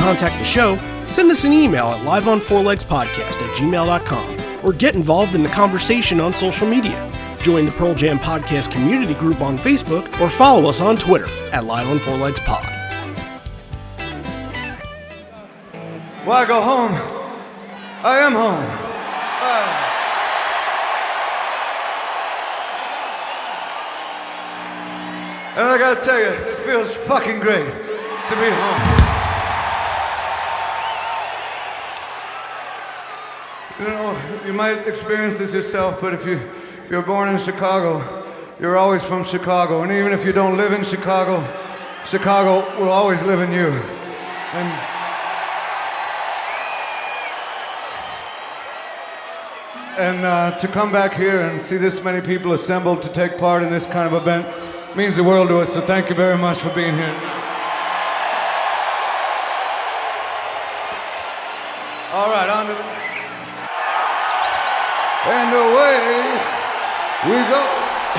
contact the show, send us an email at liveonfourlegspodcast@gmail.com or get involved in the conversation on social media. Join the Pearl Jam Podcast community group on Facebook or follow us on Twitter at liveonfourlegspod. When I go home, I am home. And I gotta tell you, it feels fucking great to be home. You know, you might experience this yourself, but if you're born in Chicago, you're always from Chicago. And even if you don't live in Chicago, Chicago will always live in you. And to come back here and see this many people assembled to take part in this kind of event means the world to us, so thank you very much for being here. All right, on to the... And away we go.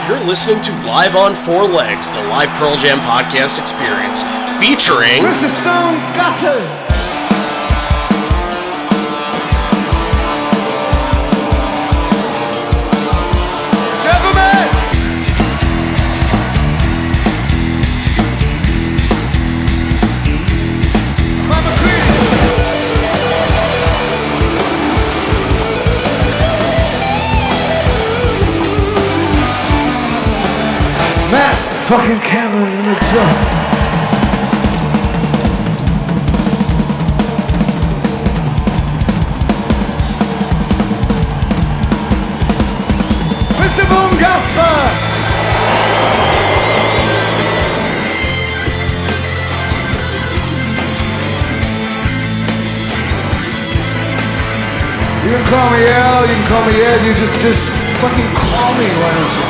You're listening to Live on Four Legs, the live Pearl Jam podcast experience, featuring... Mr. Stone Gossard. Fucking Cameron in the truck. Mr. Boom Gasper. You can call me Al, you can call me Ed, you just fucking call me, why don't you?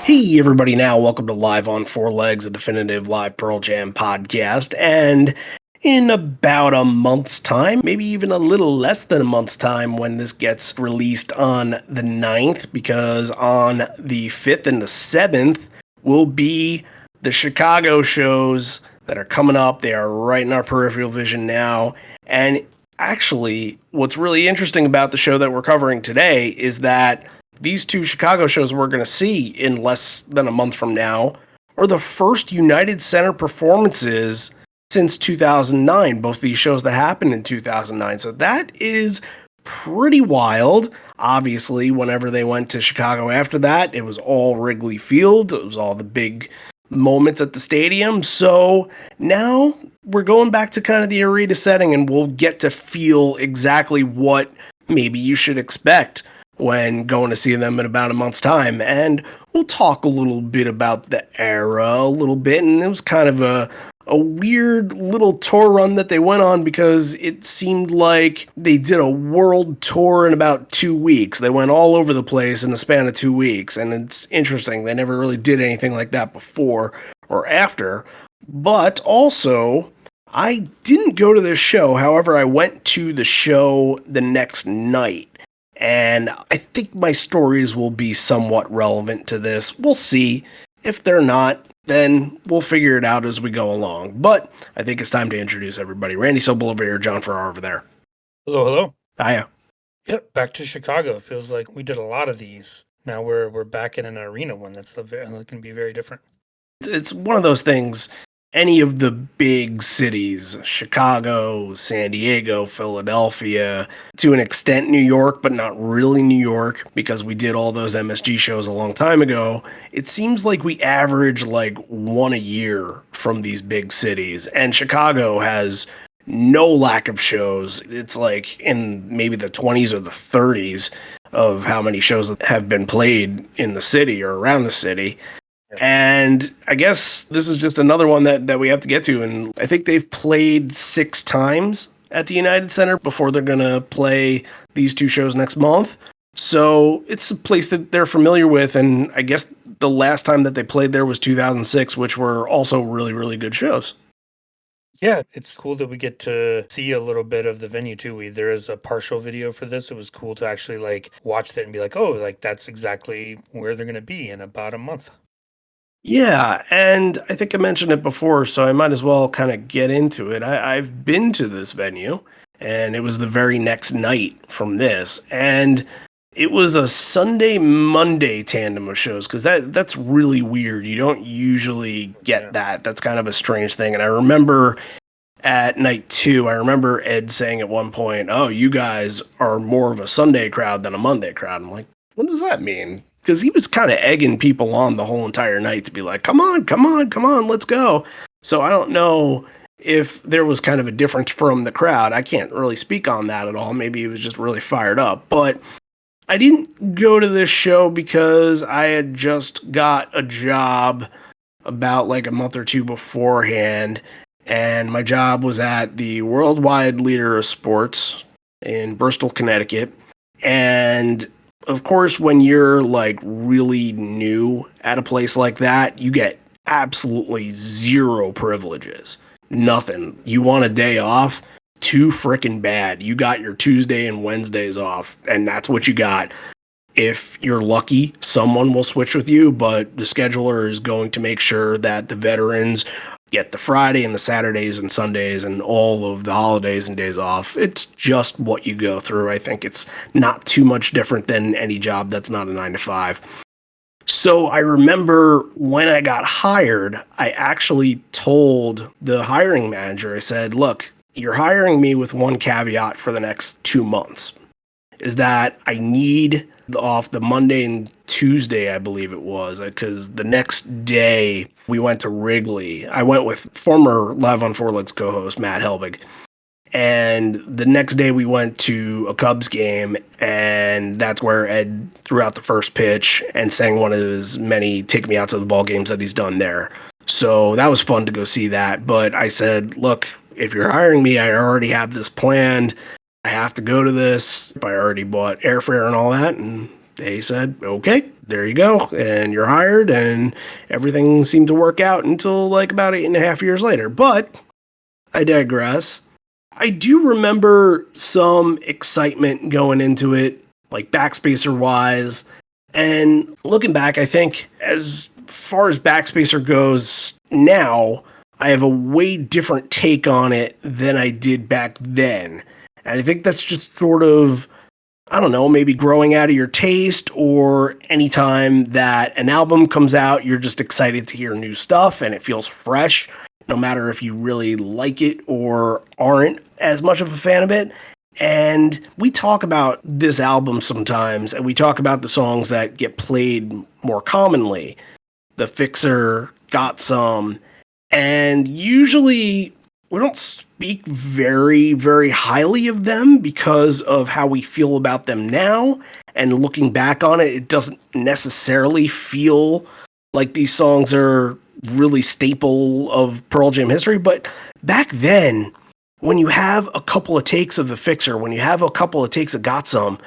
Hey everybody, now welcome to Live on Four Legs, a definitive live Pearl Jam podcast, and in about a month's time, maybe even a little less than a month's time when this gets released on the 9th, because on the 5th and the 7th will be the Chicago shows that are coming up. They are right in our peripheral vision now, and actually, what's really interesting about the show that we're covering today is that these two Chicago shows we're going to see in less than a month from now are the first United Center performances since 2009, both these shows that happened in 2009. So that is pretty wild. Obviously, whenever they went to Chicago after that, it was all Wrigley Field. It was all the big moments at the stadium. So now we're going back to kind of the arena setting, and we'll get to feel exactly what maybe you should expect when going to see them in about a month's time. And we'll talk a little bit about the era a little bit. And it was kind of a weird little tour run that they went on, because it seemed like they did a world tour in about 2 weeks. They went all over the place in the span of 2 weeks. And it's interesting. They never really did anything like that before or after. But also, I didn't go to this show. However, I went to the show the next night. And I think my stories will be somewhat relevant to this. We'll see. If they're not, then we'll figure it out as we go along. But I think it's time to introduce everybody. Randy Sobel over here, John Farrar over there. Hello, hello. Hiya. Yep, back to Chicago. It feels like we did a lot of these. Now we're back in an arena one that's going to be very different. It's one of those things. Any of the big cities, Chicago, San Diego, Philadelphia, to an extent New York, but not really New York, because we did all those MSG shows a long time ago. It seems like we average like one a year from these big cities, and Chicago has no lack of shows. It's like in maybe the 20s or the 30s of how many shows have been played in the city or around the city. And I guess this is just another one that we have to get to. And I think they've played 6 times at the United Center before they're going to play these two shows next month. So it's a place that they're familiar with. And I guess the last time that they played there was 2006, which were also really, really good shows. Yeah, it's cool that we get to see a little bit of the venue too. There is a partial video for this. It was cool to actually like watch that and be like, oh, like that's exactly where they're going to be in about a month. Yeah, and I think I mentioned it before, so I might as well kind of get into it. I've been to this venue, and it was the very next night from this, and it was a Sunday Monday tandem of shows because that's really weird. You don't usually get Yeah. that. That's kind of a strange thing. And I remember at night two, I remember Ed saying at one point, "Oh, you guys are more of a Sunday crowd than a Monday crowd." I'm like, what does that mean? Because he was kind of egging people on the whole entire night to be like, "Come on, come on, come on, let's go." So I don't know if there was kind of a difference from the crowd. I can't really speak on that at all. Maybe he was just really fired up. But I didn't go to this show because I had just got a job about like a month or two beforehand, and my job was at the worldwide leader of sports in Bristol, Connecticut. And of course, when you're like really new at a place like that, you get absolutely zero privileges. Nothing. You want a day off? Too freaking bad. You got your Tuesday and Wednesdays off, and that's what you got. If you're lucky, someone will switch with you, but the scheduler is going to make sure that the veterans get the Friday and the Saturdays and Sundays and all of the holidays and days off. It's just what you go through. I think it's not too much different than any job that's not a 9 to 5. So I remember when I got hired, I actually told the hiring manager, I said, look, you're hiring me with one caveat for the next 2 months is that I need off the Monday and Tuesday, I believe it was, because the next day we went to Wrigley. I went with former Live on Four Legs co-host Matt Helbig. And the next day we went to a Cubs game, and that's where Ed threw out the first pitch and sang one of his many take me out to the ball games that he's done there. So that was fun to go see that. But I said, look, if you're hiring me, I already have this planned. I have to go to this. I already bought airfare and all that. And they said, okay, there you go. And you're hired. And everything seemed to work out until like about 8.5 years later. But I digress. I do remember some excitement going into it, like Backspacer wise. And looking back, I think as far as Backspacer goes now, I have a way different take on it than I did back then. And I think that's just sort of, I don't know, maybe growing out of your taste, or anytime that an album comes out, you're just excited to hear new stuff and it feels fresh, no matter if you really like it or aren't as much of a fan of it. And we talk about this album sometimes, and we talk about the songs that get played more commonly. The Fixer, Got Some, and usually we don't speak very, very highly of them because of how we feel about them now. And looking back on it, it doesn't necessarily feel like these songs are really staple of Pearl Jam history. But back then, when you have a couple of takes of The Fixer, when you have a couple of takes of Got Some,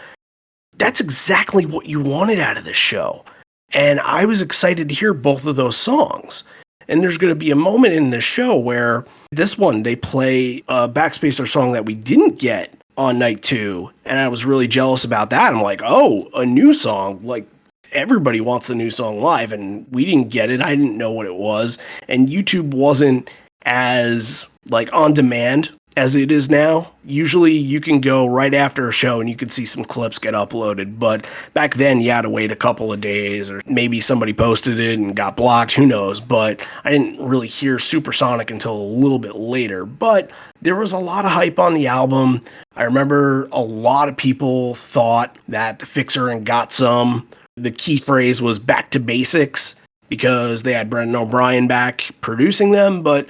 that's exactly what you wanted out of this show. And I was excited to hear both of those songs. And there's going to be a moment in this show where this one, they play a Backspacer song that we didn't get on night two. And I was really jealous about that. I'm like, oh, a new song. Like, everybody wants the new song live. And we didn't get it. I didn't know what it was. And YouTube wasn't as, like, on demand as it is now. Usually you can go right after a show and you can see some clips get uploaded, but back then you had to wait a couple of days, or maybe somebody posted it and got blocked, who knows. But I didn't really hear Supersonic until a little bit later. But there was a lot of hype on the album. I remember a lot of people thought that The Fixer and Got Some, the key phrase was back to basics, because they had Brendan O'Brien back producing them. But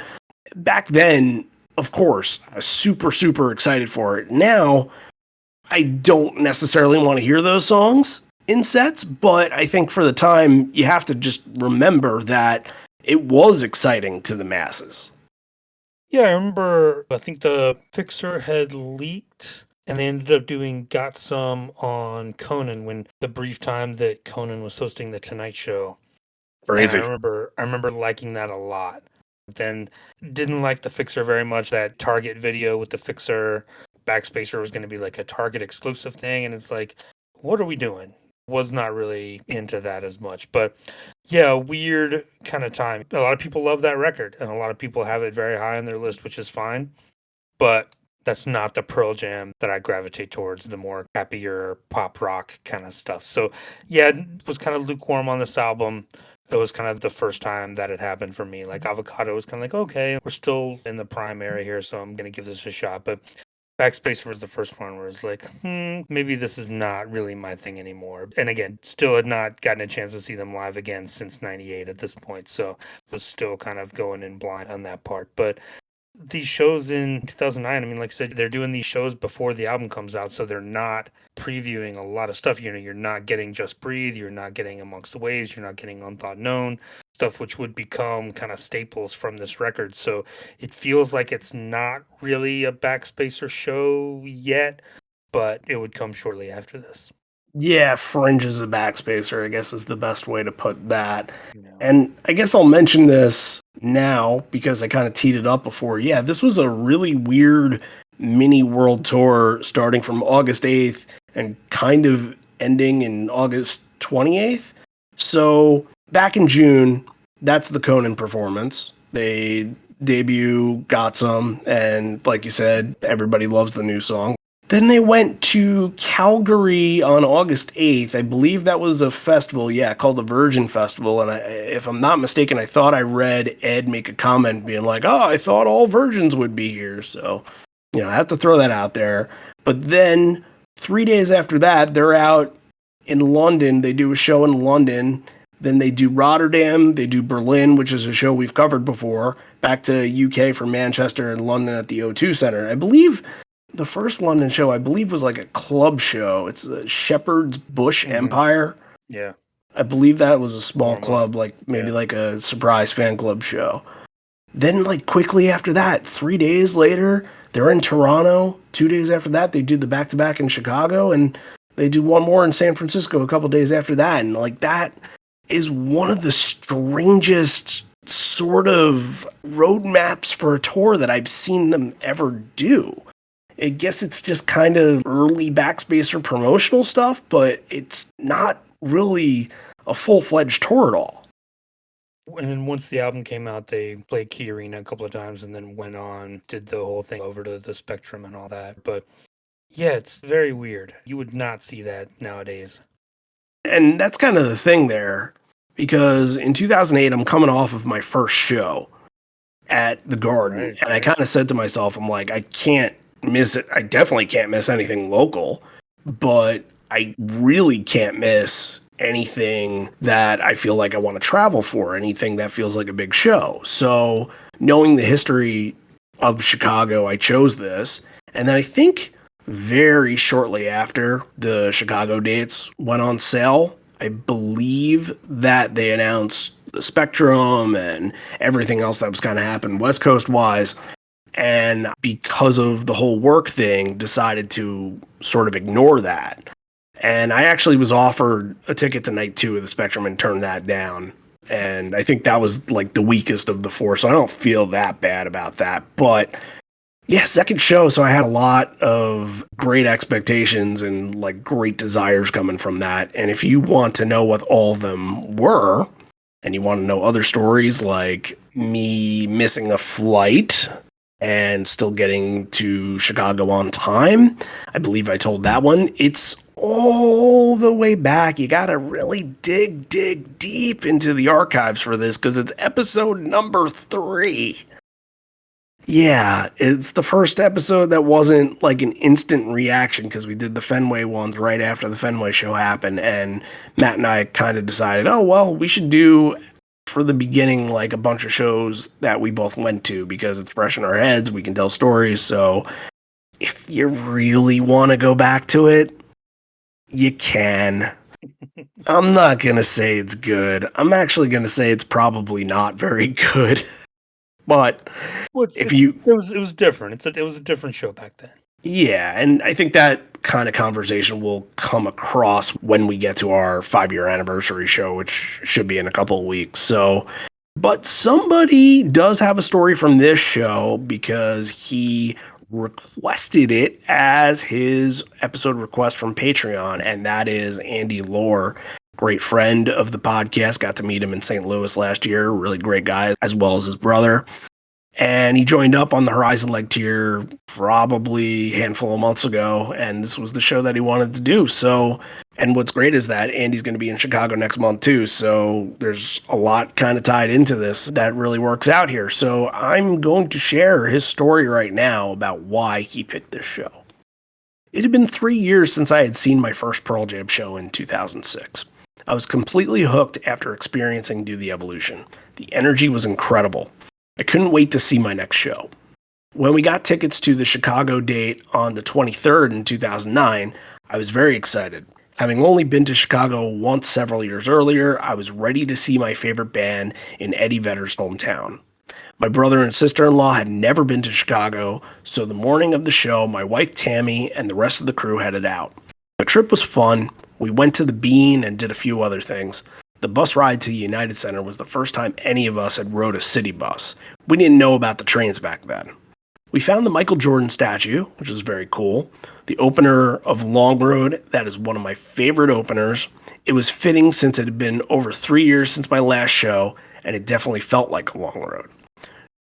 back then, of course, I was super, super excited for it. Now, I don't necessarily want to hear those songs in sets, but I think for the time, you have to just remember that it was exciting to the masses. Yeah, I remember, I think the Fixer had leaked and they ended up doing Got Some on Conan when the brief time that Conan was hosting the Tonight Show. And Crazy. I remember liking that a lot. Then didn't like the Fixer very much. That Target video with the Fixer Backspacer was going to be like a Target exclusive thing, and it's like, what are we doing? Was not really into that as much. But yeah, weird kind of time. A lot of people love that record, and a lot of people have it very high on their list, which is fine. But that's not the Pearl Jam that I gravitate towards, the more happier pop rock kind of stuff. So yeah, it was kind of lukewarm on this album. It was kind of the first time that it happened for me. Like Avocado was kind of like, okay, we're still in the prime area here, so I'm gonna give this a shot. But Backspacer was the first one where it's like, maybe this is not really my thing anymore. And again, still had not gotten a chance to see them live again since '98 at this point, so was still kind of going in blind on that part. But these shows in 2009, I mean, like I said, they're doing these shows before the album comes out, so they're not previewing a lot of stuff. You know, you're not getting Just Breathe, you're not getting Amongst the Waves, you're not getting Unthought Known, stuff which would become kind of staples from this record. So it feels like it's not really a Backspacer show yet, but it would come shortly after this. Yeah, Fringe is a Backspacer, I guess is the best way to put that. You know? And I guess I'll mention this now because I kind of teed it up before. Yeah, this was a really weird mini world tour starting from August 8th and kind of ending in August 28th. So back in June, that's the Conan performance. They debut Got Some, and like you said, everybody loves the new song. Then they went to Calgary on August 8th. I believe that was a festival, called the Virgin Festival. And if I'm not mistaken, I thought I read Ed make a comment being like, oh, I thought all virgins would be here. So, I have to throw that out there. But then 3 days after that, they're out in London. They do a show in London. Then they do Rotterdam. They do Berlin, which is a show we've covered before. Back to UK for Manchester and London at the O2 Center. I believe the first London show, was like a club show. It's a Shepherd's Bush Empire. Yeah. I believe that was a small club, like maybe like a surprise fan club show. Then, like, quickly after that, 3 days later, they're in Toronto. 2 days after that, they do the back-to-back in Chicago, and they do one more in San Francisco a couple days after that. And, like, that is one of the strangest sort of roadmaps for a tour that I've seen them ever do. I guess it's just kind of early Backspacer promotional stuff, but it's not really a full-fledged tour at all. And then once the album came out, they played Key Arena a couple of times and then went on, did the whole thing over to the Spectrum and all that. But yeah, it's very weird. You would not see that nowadays. And that's kind of the thing there, because in 2008, I'm coming off of my first show at the Garden, and I kind of said to myself, I'm like, I can't miss it. I definitely can't miss anything local, but I really can't miss anything that I feel like I want to travel for, anything that feels like a big show. So knowing the history of Chicago, I chose this. And then I think very shortly after the Chicago dates went on sale, I believe that they announced the Spectrum and everything else that was kind of happening West Coast wise. And because of the whole work thing, decided to sort of ignore that. And I actually was offered a ticket to night 2 of the Spectrum and turned that down. And I think that was like the weakest of the 4, so I don't feel that bad about that. But yeah, second show, so I had a lot of great expectations and like great desires coming from that. And if you want to know what all of them were, and you want to know other stories like me missing a flight and still getting to Chicago on time, I believe I told that one. It's all the way back. You gotta really dig deep into the archives for this, because it's episode number 3. Yeah, it's the first episode that wasn't like an instant reaction, because we did the Fenway ones right after the Fenway show happened, and Matt and I kind of decided, oh, well, we should do for the beginning like a bunch of shows that we both went to, because it's fresh in our heads, we can tell stories. So if you really want to go back to it, you can. I'm not going to say it's good. I'm actually going to say it's probably not very good. But it was different. It was a different show back then. Yeah, and I think that kind of conversation will come across when we get to our 5-year anniversary show, which should be in a couple of weeks. So, but somebody does have a story from this show, because he requested it as his episode request from Patreon, and that is Andy Lohr, great friend of the podcast. Got to meet him in St. Louis last year. Really great guy, as well as his brother. And he joined up on the Horizon Leg tier probably a handful of months ago, and this was the show that he wanted to do. So, and what's great is that Andy's going to be in Chicago next month too, so there's a lot kind of tied into this that really works out here. So I'm going to share his story right now about why he picked this show. It had been 3 years since I had seen my first Pearl Jam show in 2006. I was completely hooked after experiencing Do the Evolution. The energy was incredible. I couldn't wait to see my next show. When we got tickets to the Chicago date on the 23rd in 2009, I was very excited. Having only been to Chicago once several years earlier, I was ready to see my favorite band in Eddie Vedder's hometown. My brother and sister-in-law had never been to Chicago, so the morning of the show, my wife Tammy and the rest of the crew headed out. The trip was fun. We went to the Bean and did a few other things. The bus ride to the United Center was the first time any of us had rode a city bus. We didn't know about the trains back then. We found the Michael Jordan statue, which was very cool. The opener of Long Road, that is one of my favorite openers. It was fitting since it had been over 3 years since my last show, and it definitely felt like a long road.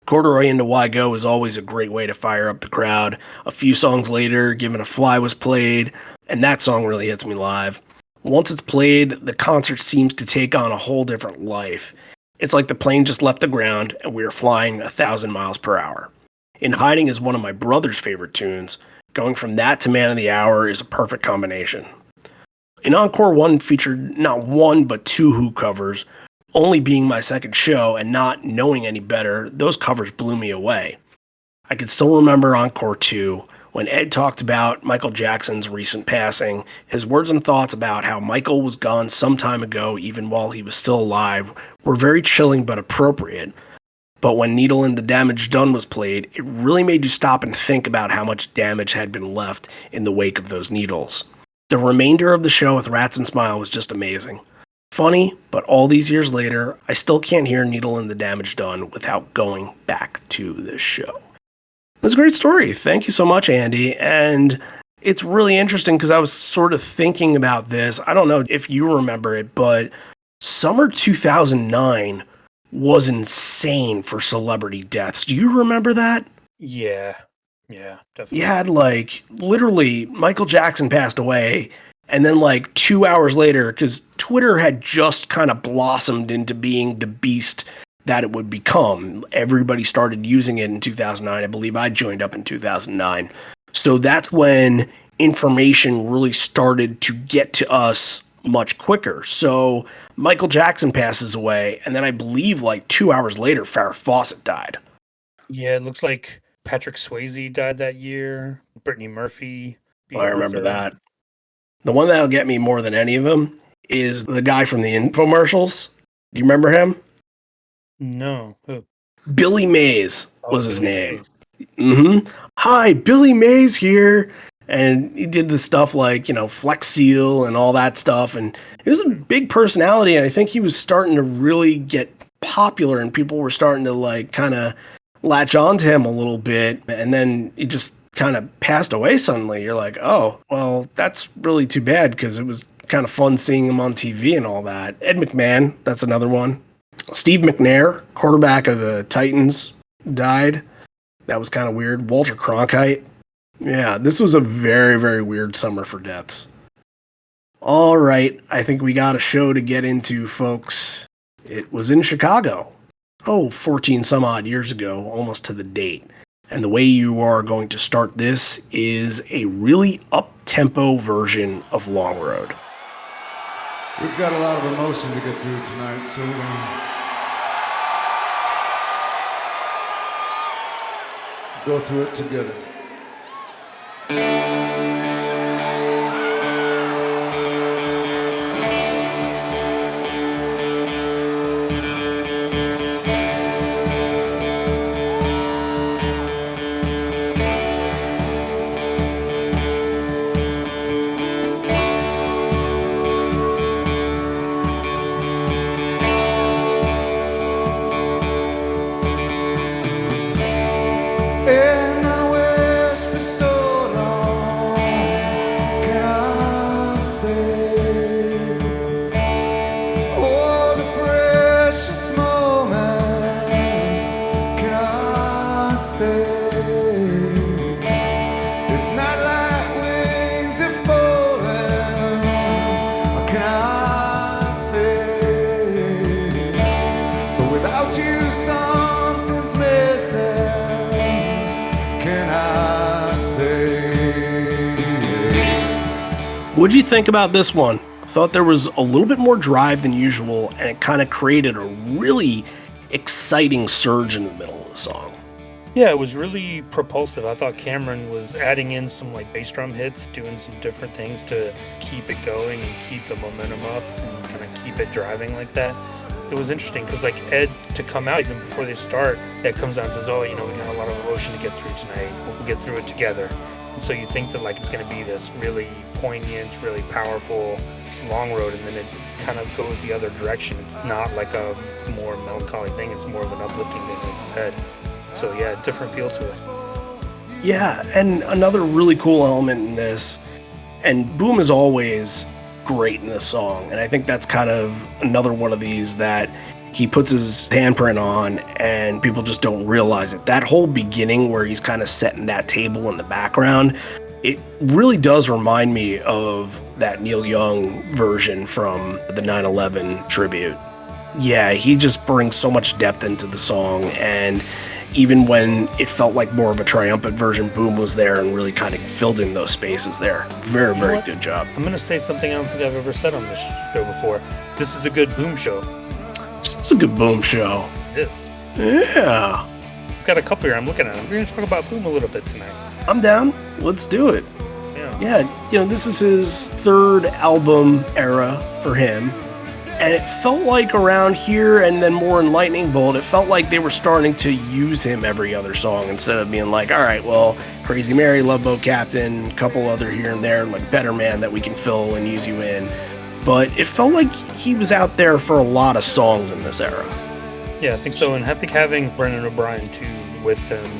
Corduroy into Why Go is always a great way to fire up the crowd. A few songs later, Given a Fly was played, and that song really hits me live. Once it's played, the concert seems to take on a whole different life. It's like the plane just left the ground and we are flying 1,000 miles per hour. In Hiding is one of my brother's favorite tunes. Going from that to Man of the Hour is a perfect combination. In Encore 1 featured not one but two Who covers. Only being my second show and not knowing any better, those covers blew me away. I can still remember Encore 2, when Ed talked about Michael Jackson's recent passing. His words and thoughts about how Michael was gone some time ago, even while he was still alive, were very chilling but appropriate. But when Needle and the Damage Done was played, it really made you stop and think about how much damage had been left in the wake of those needles. The remainder of the show with Rats and Smile was just amazing. Funny, but all these years later, I still can't hear Needle and the Damage Done without going back to this show. That's a great story. Thank you so much, Andy. And it's really interesting because I was sort of thinking about this. I don't know if you remember it, but summer 2009 was insane for celebrity deaths. Do you remember that? Yeah, definitely. You had literally Michael Jackson passed away, and then 2 hours later, because Twitter had just kind of blossomed into being the beast that it would become. Everybody started using it in 2009. I believe I joined up in 2009. So that's when information really started to get to us much quicker. So Michael Jackson passes away, and then I believe 2 hours later, Farrah Fawcett died. Yeah, it looks like Patrick Swayze died that year. Brittany Murphy. I remember that. The one that'll get me more than any of them is the guy from the infomercials. Do you remember him? No. Who? Billy Mays was his name. Mays. Hi, Billy Mays here. And he did the stuff Flex Seal and all that stuff. And he was a big personality. And I think he was starting to really get popular and people were starting to kind of latch on to him a little bit. And then he just kind of passed away suddenly. You're like, oh, well, that's really too bad because it was kind of fun seeing him on TV and all that. Ed McMahon, that's another one. Steve McNair, quarterback of the Titans, died. That was kind of weird. Walter Cronkite. Yeah, this was a very, very weird summer for deaths. All right, I think we got a show to get into, folks. It was in Chicago. 14 some odd years ago, almost to the date. And the way you are going to start this is a really up-tempo version of Long Road. We've got a lot of emotion to get through tonight, so we're going to go through it together. In the West What'd you think about this one? I thought there was a little bit more drive than usual, and it kind of created a really exciting surge in the middle of the song. Yeah, it was really propulsive. I thought Cameron was adding in some like bass drum hits, doing some different things to keep it going and keep the momentum up and kind of keep it driving like that. It was interesting because like Ed, to come out even before they start, Ed comes out and says, "Oh, we got a lot of emotion to get through tonight. We'll get through it together." And so you think that like it's going to be this really poignant, really powerful long road, and then it kind of goes the other direction. It's not like a more melancholy thing. It's more of an uplifting thing, like you said. So yeah, different feel to it. Yeah, and another really cool element in this, and Boom is always great in this song, and I think that's kind of another one of these that he puts his handprint on and people just don't realize it. That whole beginning where he's kind of setting that table in the background, it really does remind me of that Neil Young version from the 9/11 tribute. Yeah, he just brings so much depth into the song, and even when it felt like more of a triumphant version, Boom was there and really kind of filled in those spaces there. Very, very good job. I'm going to say something I don't think I've ever said on this show before. This is a good Boom show. It's a good Boom show. It is. Yeah. I've got a couple here I'm looking at. We're going to talk about Boom a little bit tonight. I'm down. Let's do it. Yeah, this is his third album era for him. And it felt like around here and then more in Lightning Bolt, it felt like they were starting to use him every other song instead of being like, all right, well, Crazy Mary, Love Boat Captain, a couple other here and there, like Better Man that we can fill and use you in. But it felt like he was out there for a lot of songs in this era. Yeah, I think so. And I think having Brendan O'Brien, too, with them,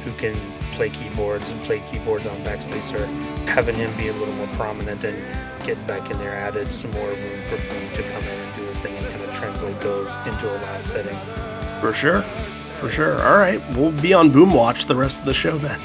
who can play keyboards and play keyboards on Backspacer, having him be a little more prominent and getting back in there added some more room for Boom to come in and do his thing and kind of translate those into a live setting. For sure. All right, we'll be on Boom Watch the rest of the show then.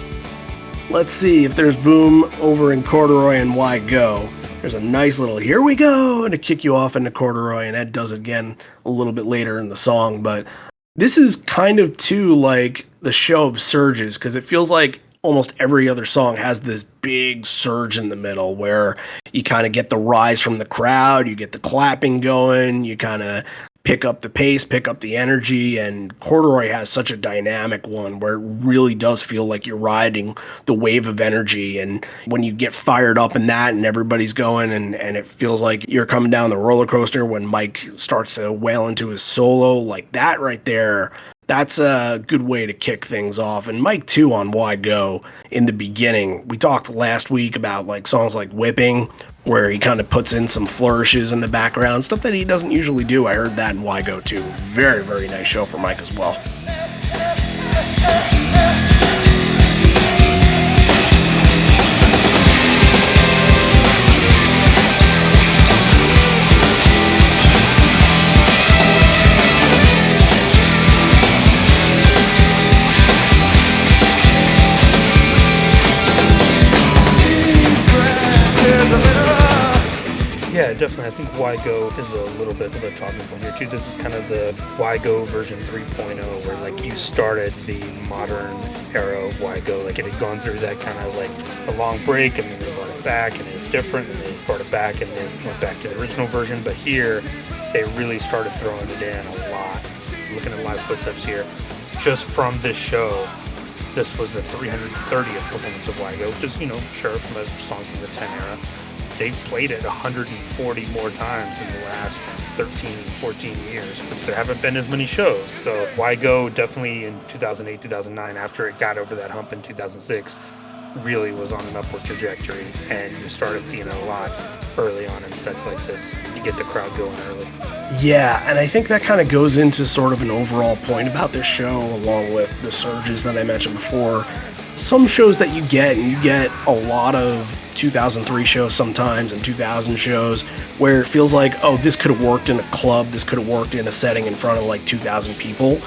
Let's see if there's Boom over in Corduroy and Why Go. There's a nice little here we go to kick you off into Corduroy, and Ed does it again a little bit later in the song, but this is kind of too like the show of surges, because it feels like almost every other song has this big surge in the middle where you kind of get the rise from the crowd, you get the clapping going, you kind of pick up the pace, pick up the energy, and Corduroy has such a dynamic one where it really does feel like you're riding the wave of energy, and when you get fired up in that and everybody's going and it feels like you're coming down the roller coaster when Mike starts to wail into his solo, like that right there, that's a good way to kick things off. And Mike, too, on Why Go in the beginning. We talked last week about like songs like Whipping, where he kind of puts in some flourishes in the background, stuff that he doesn't usually do. I heard that in Why Go, too. Very, very nice show for Mike as well. Yeah, definitely. I think Why Go is a little bit of a talking point here, too. This is kind of the Why Go version 3.0, where, like, you started the modern era of Why Go. Like, it had gone through that kind of, like, a long break, and then they brought it back, and it was different, and they brought it back, and then went back to the original version. But here, they really started throwing it in a lot. Looking at Live Footsteps here, just from this show, this was the 330th performance of Why Go, which is, sure, from a song from the 10 era. They've played it 140 more times in the last 13, 14 years, which there haven't been as many shows. So Why Go definitely in 2008, 2009, after it got over that hump in 2006, really was on an upward trajectory. And you started seeing it a lot early on in sets like this. You get the crowd going early. Yeah, and I think that kind of goes into sort of an overall point about this show, along with the surges that I mentioned before. Some shows that you get a lot of 2003 shows sometimes and 2000 shows where it feels like, oh, this could have worked in a club, this could have worked in a setting in front of like 2,000 people.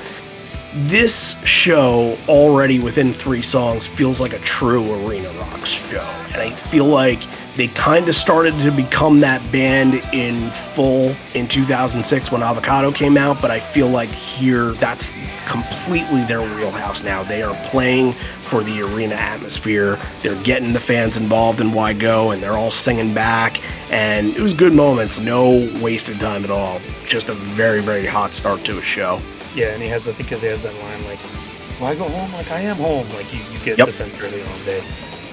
This show, already within 3 songs, feels like a true arena rock show. And I feel like They kind of started to become that band in full in 2006 when Avocado came out, but I feel like here that's completely their wheelhouse now. They are playing for the arena atmosphere. They're getting the fans involved in Why Go, and they're all singing back, and it was good moments. No wasted time at all. Just a very, very hot start to a show. Yeah, and I think he has that line like, why go home like I am home? Like you get the sense early on that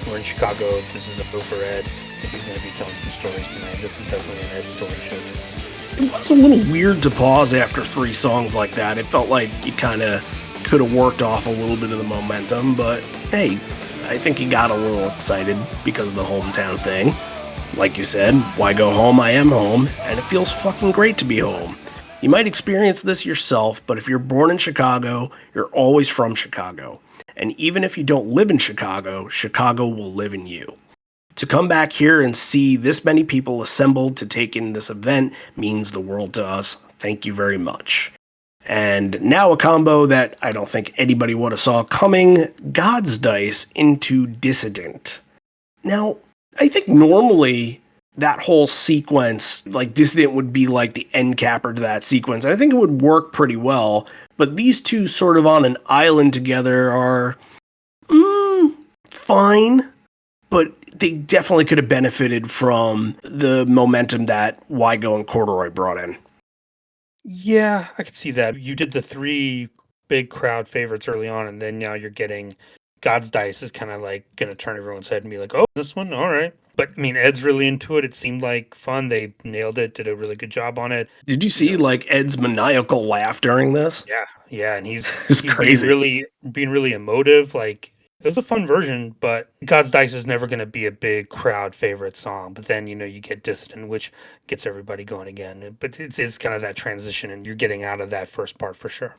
we're in Chicago, this is a go for Ed. If he's going to be telling some stories tonight, this is definitely an Ed story show too. It was a little weird to pause after 3 songs like that. It felt like you kind of could have worked off a little bit of the momentum, but hey, I think he got a little excited because of the hometown thing. Like you said, why go home? I am home, and it feels fucking great to be home. You might experience this yourself, but if you're born in Chicago, you're always from Chicago. And even if you don't live in Chicago, Chicago will live in you. To come back here and see this many people assembled to take in this event means the world to us. Thank you very much. And now a combo that I don't think anybody would have saw coming, God's Dice into Dissident. Now, I think normally that whole sequence, like Dissident would be like the end capper to that sequence. I think it would work pretty well, but these two sort of on an island together are fine, but they definitely could have benefited from the momentum that Wygo and Corduroy brought in. Yeah, I could see that. You did the 3 big crowd favorites early on, and then now you're getting God's Dice is kind of like going to turn everyone's head and be like, oh, this one? All right. But, I mean, Ed's really into it. It seemed like fun. They nailed it, did a really good job on it. Did you see, like, Ed's maniacal laugh during this? Yeah, and he's crazy. being really emotive. Like, it was a fun version, but God's Dice is never going to be a big crowd favorite song. But then, you get Dissident, which gets everybody going again. But it's kind of that transition, and you're getting out of that first part for sure.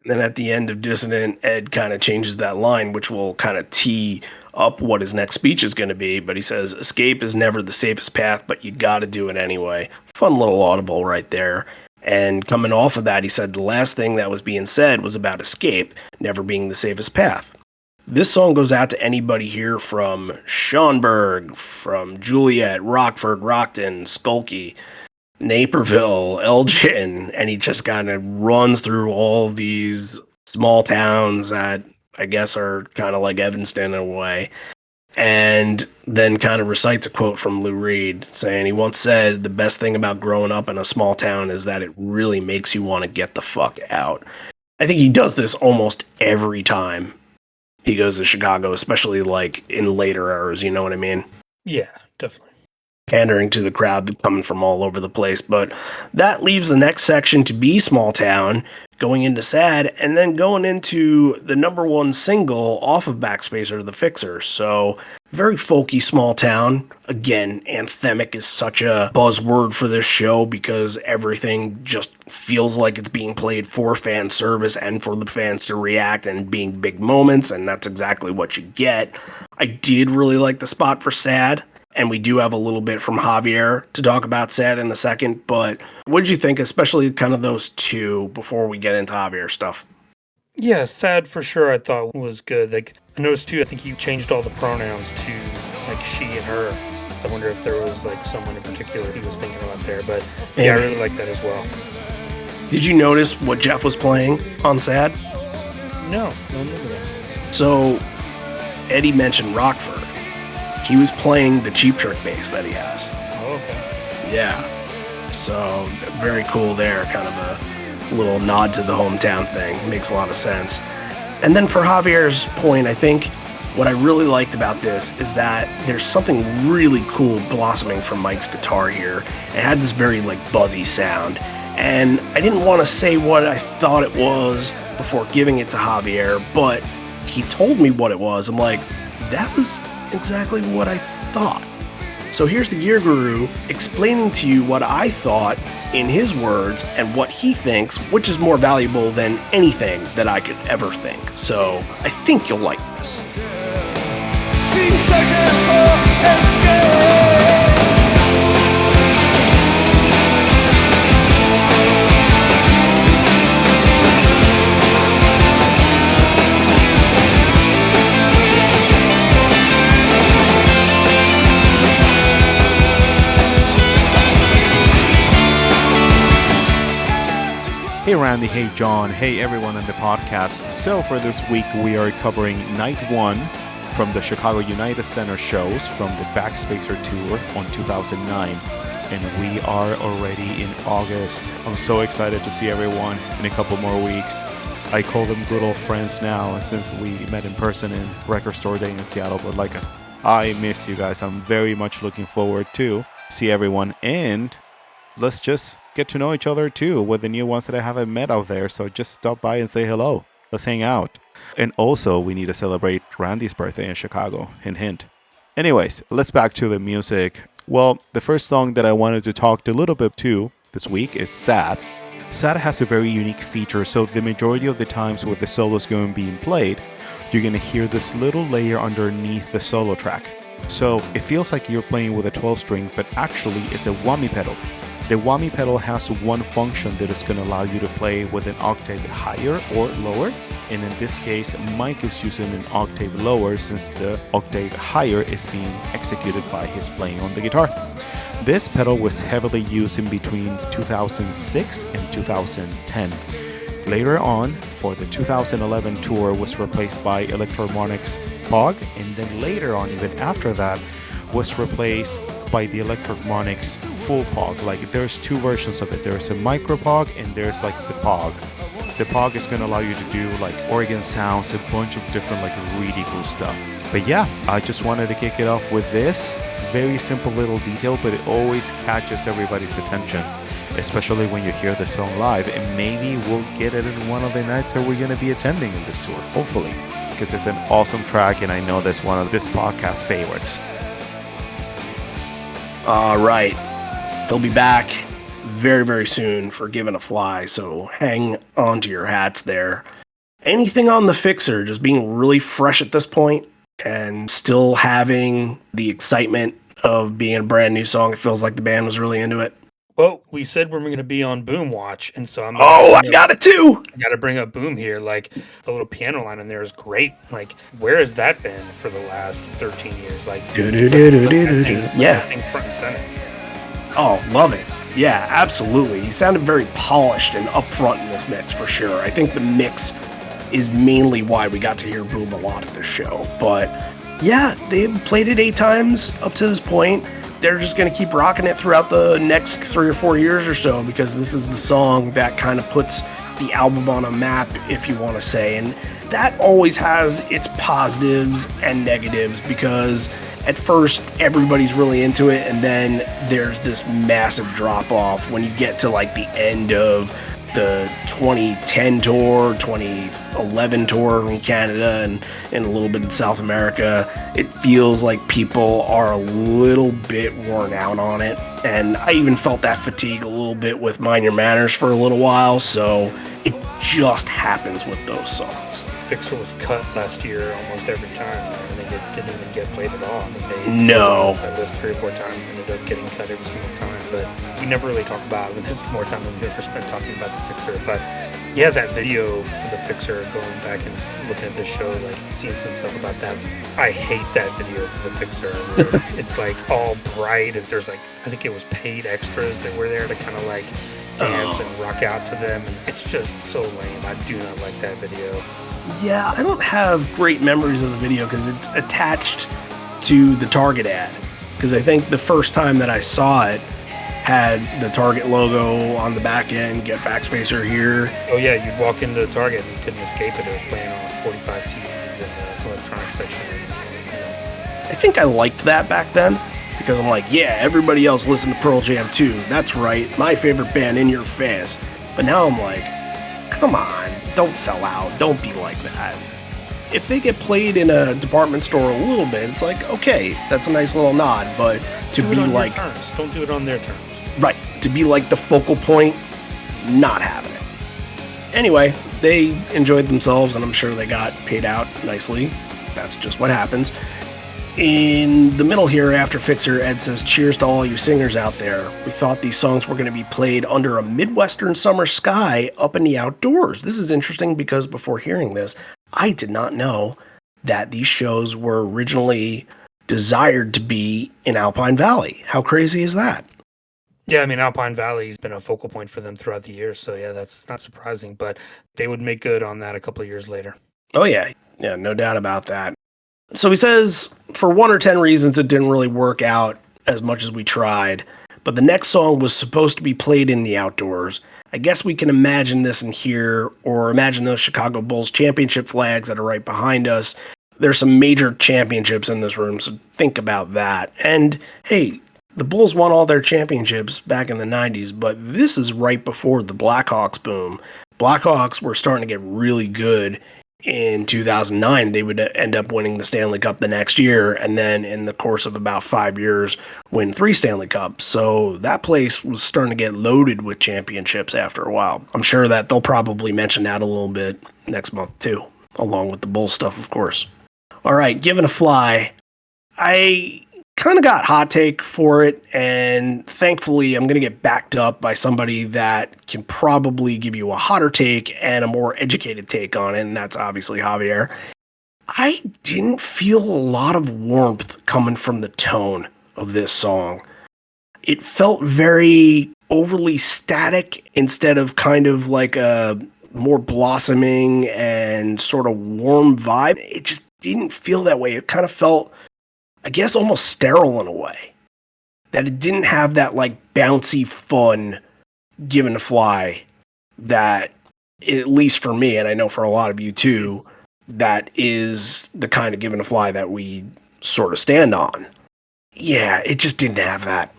And then at the end of Dissident, Ed kind of changes that line, which will kind of tee up what his next speech is going to be. But he says, escape is never the safest path, but you got to do it anyway. Fun little audible right there. And coming off of that, he said the last thing that was being said was about escape never being the safest path. This song goes out to anybody here from Schaumburg, from Juliet, Rockford, Rockton, Skokie, Naperville, Elgin, and he just kind of runs through all these small towns that I guess are kind of like Evanston in a way, and then kind of recites a quote from Lou Reed saying he once said, the best thing about growing up in a small town is that it really makes you want to get the fuck out. I think he does this almost every time he goes to Chicago, especially like in later eras, you know what I mean? Yeah, definitely. Pandering to the crowd coming from all over the place, but that leaves the next section to be Small Town, going into Sad, and then going into the number 1 single off of Backspacer, The Fixer. So very folky Small Town. Again, anthemic is such a buzzword for this show because everything just feels like it's being played for fan service and for the fans to react and being big moments, and that's exactly what you get. I did really like the spot for Sad. And we do have a little bit from Javier to talk about Sad in a second, but what did you think, especially kind of those two, before we get into Javier stuff? Yeah, Sad for sure I thought was good. Like, I noticed too, I think he changed all the pronouns to, like, she and her. I wonder if there was, like, someone in particular he was thinking about there, but yeah, I really like that as well. Did you notice what Jeff was playing on Sad? No, I don't remember that. So, Eddie mentioned Rockford. He was playing the Cheap Trick bass that he has. Oh, okay. Yeah. So, very cool there. Kind of a little nod to the hometown thing. Makes a lot of sense. And then for Javier's point, I think what I really liked about this is that there's something really cool blossoming from Mike's guitar here. It had this very, like, buzzy sound. And I didn't want to say what I thought it was before giving it to Javier, but he told me what it was. I'm like, that was exactly what I thought. So here's the Gear Guru explaining to you what I thought in his words and what he thinks, which is more valuable than anything that I could ever think. So I think you'll like this. She's searching for escape. Hey Randy, hey John, hey everyone on the podcast. So for this week we are covering night 1 from the Chicago United Center shows from the Backspacer tour on 2009. And we are already in August. I'm so excited to see everyone in a couple more weeks. I call them good old friends now since we met in person in Record Store Day in Seattle. But I miss you guys. I'm very much looking forward to see everyone. And let's just get to know each other too with the new ones that I haven't met out there. So just stop by and say hello. Let's hang out. And also, we need to celebrate Randy's birthday in Chicago. Hint, hint. Anyways, let's back to the music. Well, the first song that I wanted to talk a little bit to this week is Sad. Sad has a very unique feature. So the majority of the times with the solos going being played, you're going to hear this little layer underneath the solo track. So it feels like you're playing with a 12 string, but actually it's a whammy pedal. The whammy pedal has one function that is going to allow you to play with an octave higher or lower. And in this case, Mike is using an octave lower since the octave higher is being executed by his playing on the guitar. This pedal was heavily used in between 2006 and 2010. Later on, for the 2011 tour, was replaced by Electroharmonix Pog, and then later on, even after that, was replaced by the Electroharmonix full Pog. Like there's two versions of it. There's a micro Pog and there's like the Pog. The Pog is going to allow you to do like organ sounds, a bunch of different like really cool stuff. But yeah, I just wanted to kick it off with this very simple little detail, but it always catches everybody's attention, especially when you hear the song live. And maybe we'll get it in one of the nights that we're going to be attending in this tour, hopefully, because it's an awesome track and I know that's one of this podcast's favorites. All right. He'll be back very, very soon for Giving a Fly, so hang on to your hats there. Anything on the Fixer, just being really fresh at this point and still having the excitement of being a brand new song. It feels like the band was really into it. Well, we said we're going to be on Boom Watch, and so I got it too! I got to bring up Boom here. Like, the little piano line in there is great. Like, where has that been for the last 13 years? Like, yeah. Front and center. Oh, love it. Yeah, absolutely. He sounded very polished and upfront in this mix for sure. I think the mix is mainly why we got to hear Boom a lot at this show. But yeah, they played it 8 times up to this point. They're just going to keep rocking it throughout the next 3 or 4 years or so, because this is the song that kind of puts the album on a map, if you want to say. And that always has its positives and negatives, because at first everybody's really into it, and then there's this massive drop off when you get to like the end of the 2010 tour, 2011 tour in Canada, and a little bit in South America. It feels like people are a little bit worn out on it, and I even felt that fatigue a little bit with Mind Your Manners for a little while, so it just happens with those songs. Fixer was cut last year almost every time. I think it didn't even get played at all. I think No. It was 3 or 4 times, ended up getting cut every single time. But we never really talk about it. This is more time than we ever spent talking about the Fixer. But yeah, that video for the Fixer, going back and looking at this show, like seeing some stuff about that. I hate that video for the Fixer. Where it's like all bright, and there's like, I think it was paid extras that were there to kind of like dance and rock out to them. And it's just so lame. I do not like that video. Yeah, I don't have great memories of the video because it's attached to the Target ad. Because I think the first time that I saw it had the Target logo on the back end, get Backspacer here. Oh yeah, you'd walk into Target and you couldn't escape it. It was playing on 45 TVs in the electronic section. I think I liked that back then because I'm like, yeah, everybody else listened to Pearl Jam too. That's right, my favorite band, in your face. But now I'm like, come on, don't sell out. Don't be like that. If they get played in a department store a little bit, it's like, okay, that's a nice little nod. But to be like, don't do it on their terms. Right, to be like the focal point, not having it. Anyway, they enjoyed themselves, and I'm sure they got paid out nicely. That's just what happens. In the middle here, after Fixer, Ed says, cheers to all you singers out there. We thought these songs were going to be played under a Midwestern summer sky up in the outdoors. This is interesting because before hearing this, I did not know that these shows were originally desired to be in Alpine Valley. How crazy is that? Yeah, I mean, Alpine Valley's been a focal point for them throughout the years, so yeah, that's not surprising, but they would make good on that a couple of years later. Oh, yeah. Yeah, no doubt about that. So he says, for 1 or 10 reasons, it didn't really work out as much as we tried, but the next song was supposed to be played in the outdoors. I guess we can imagine this in here, or imagine those Chicago Bulls championship flags that are right behind us. There's some major championships in this room, so think about that. And hey, the Bulls won all their championships back in the 90s, but this is right before the Blackhawks boom. Blackhawks were starting to get really good in 2009. They would end up winning the Stanley Cup the next year, and then in the course of about 5 years, win 3 Stanley Cups. So that place was starting to get loaded with championships after a while. I'm sure that they'll probably mention that a little bit next month too, along with the Bulls stuff, of course. All right, Given to Fly. I kind of got hot take for it, and thankfully I'm going to get backed up by somebody that can probably give you a hotter take and a more educated take on it, and that's obviously Javier. I didn't feel a lot of warmth coming from the tone of this song. It felt very overly static instead of kind of like a more blossoming and sort of warm vibe. It just didn't feel that way. It kind of felt, I guess, almost sterile in a way. That it didn't have that like bouncy fun Given to Fly that, at least for me, and I know for a lot of you too, that is the kind of Given to Fly that we sort of stand on. Yeah, it just didn't have that.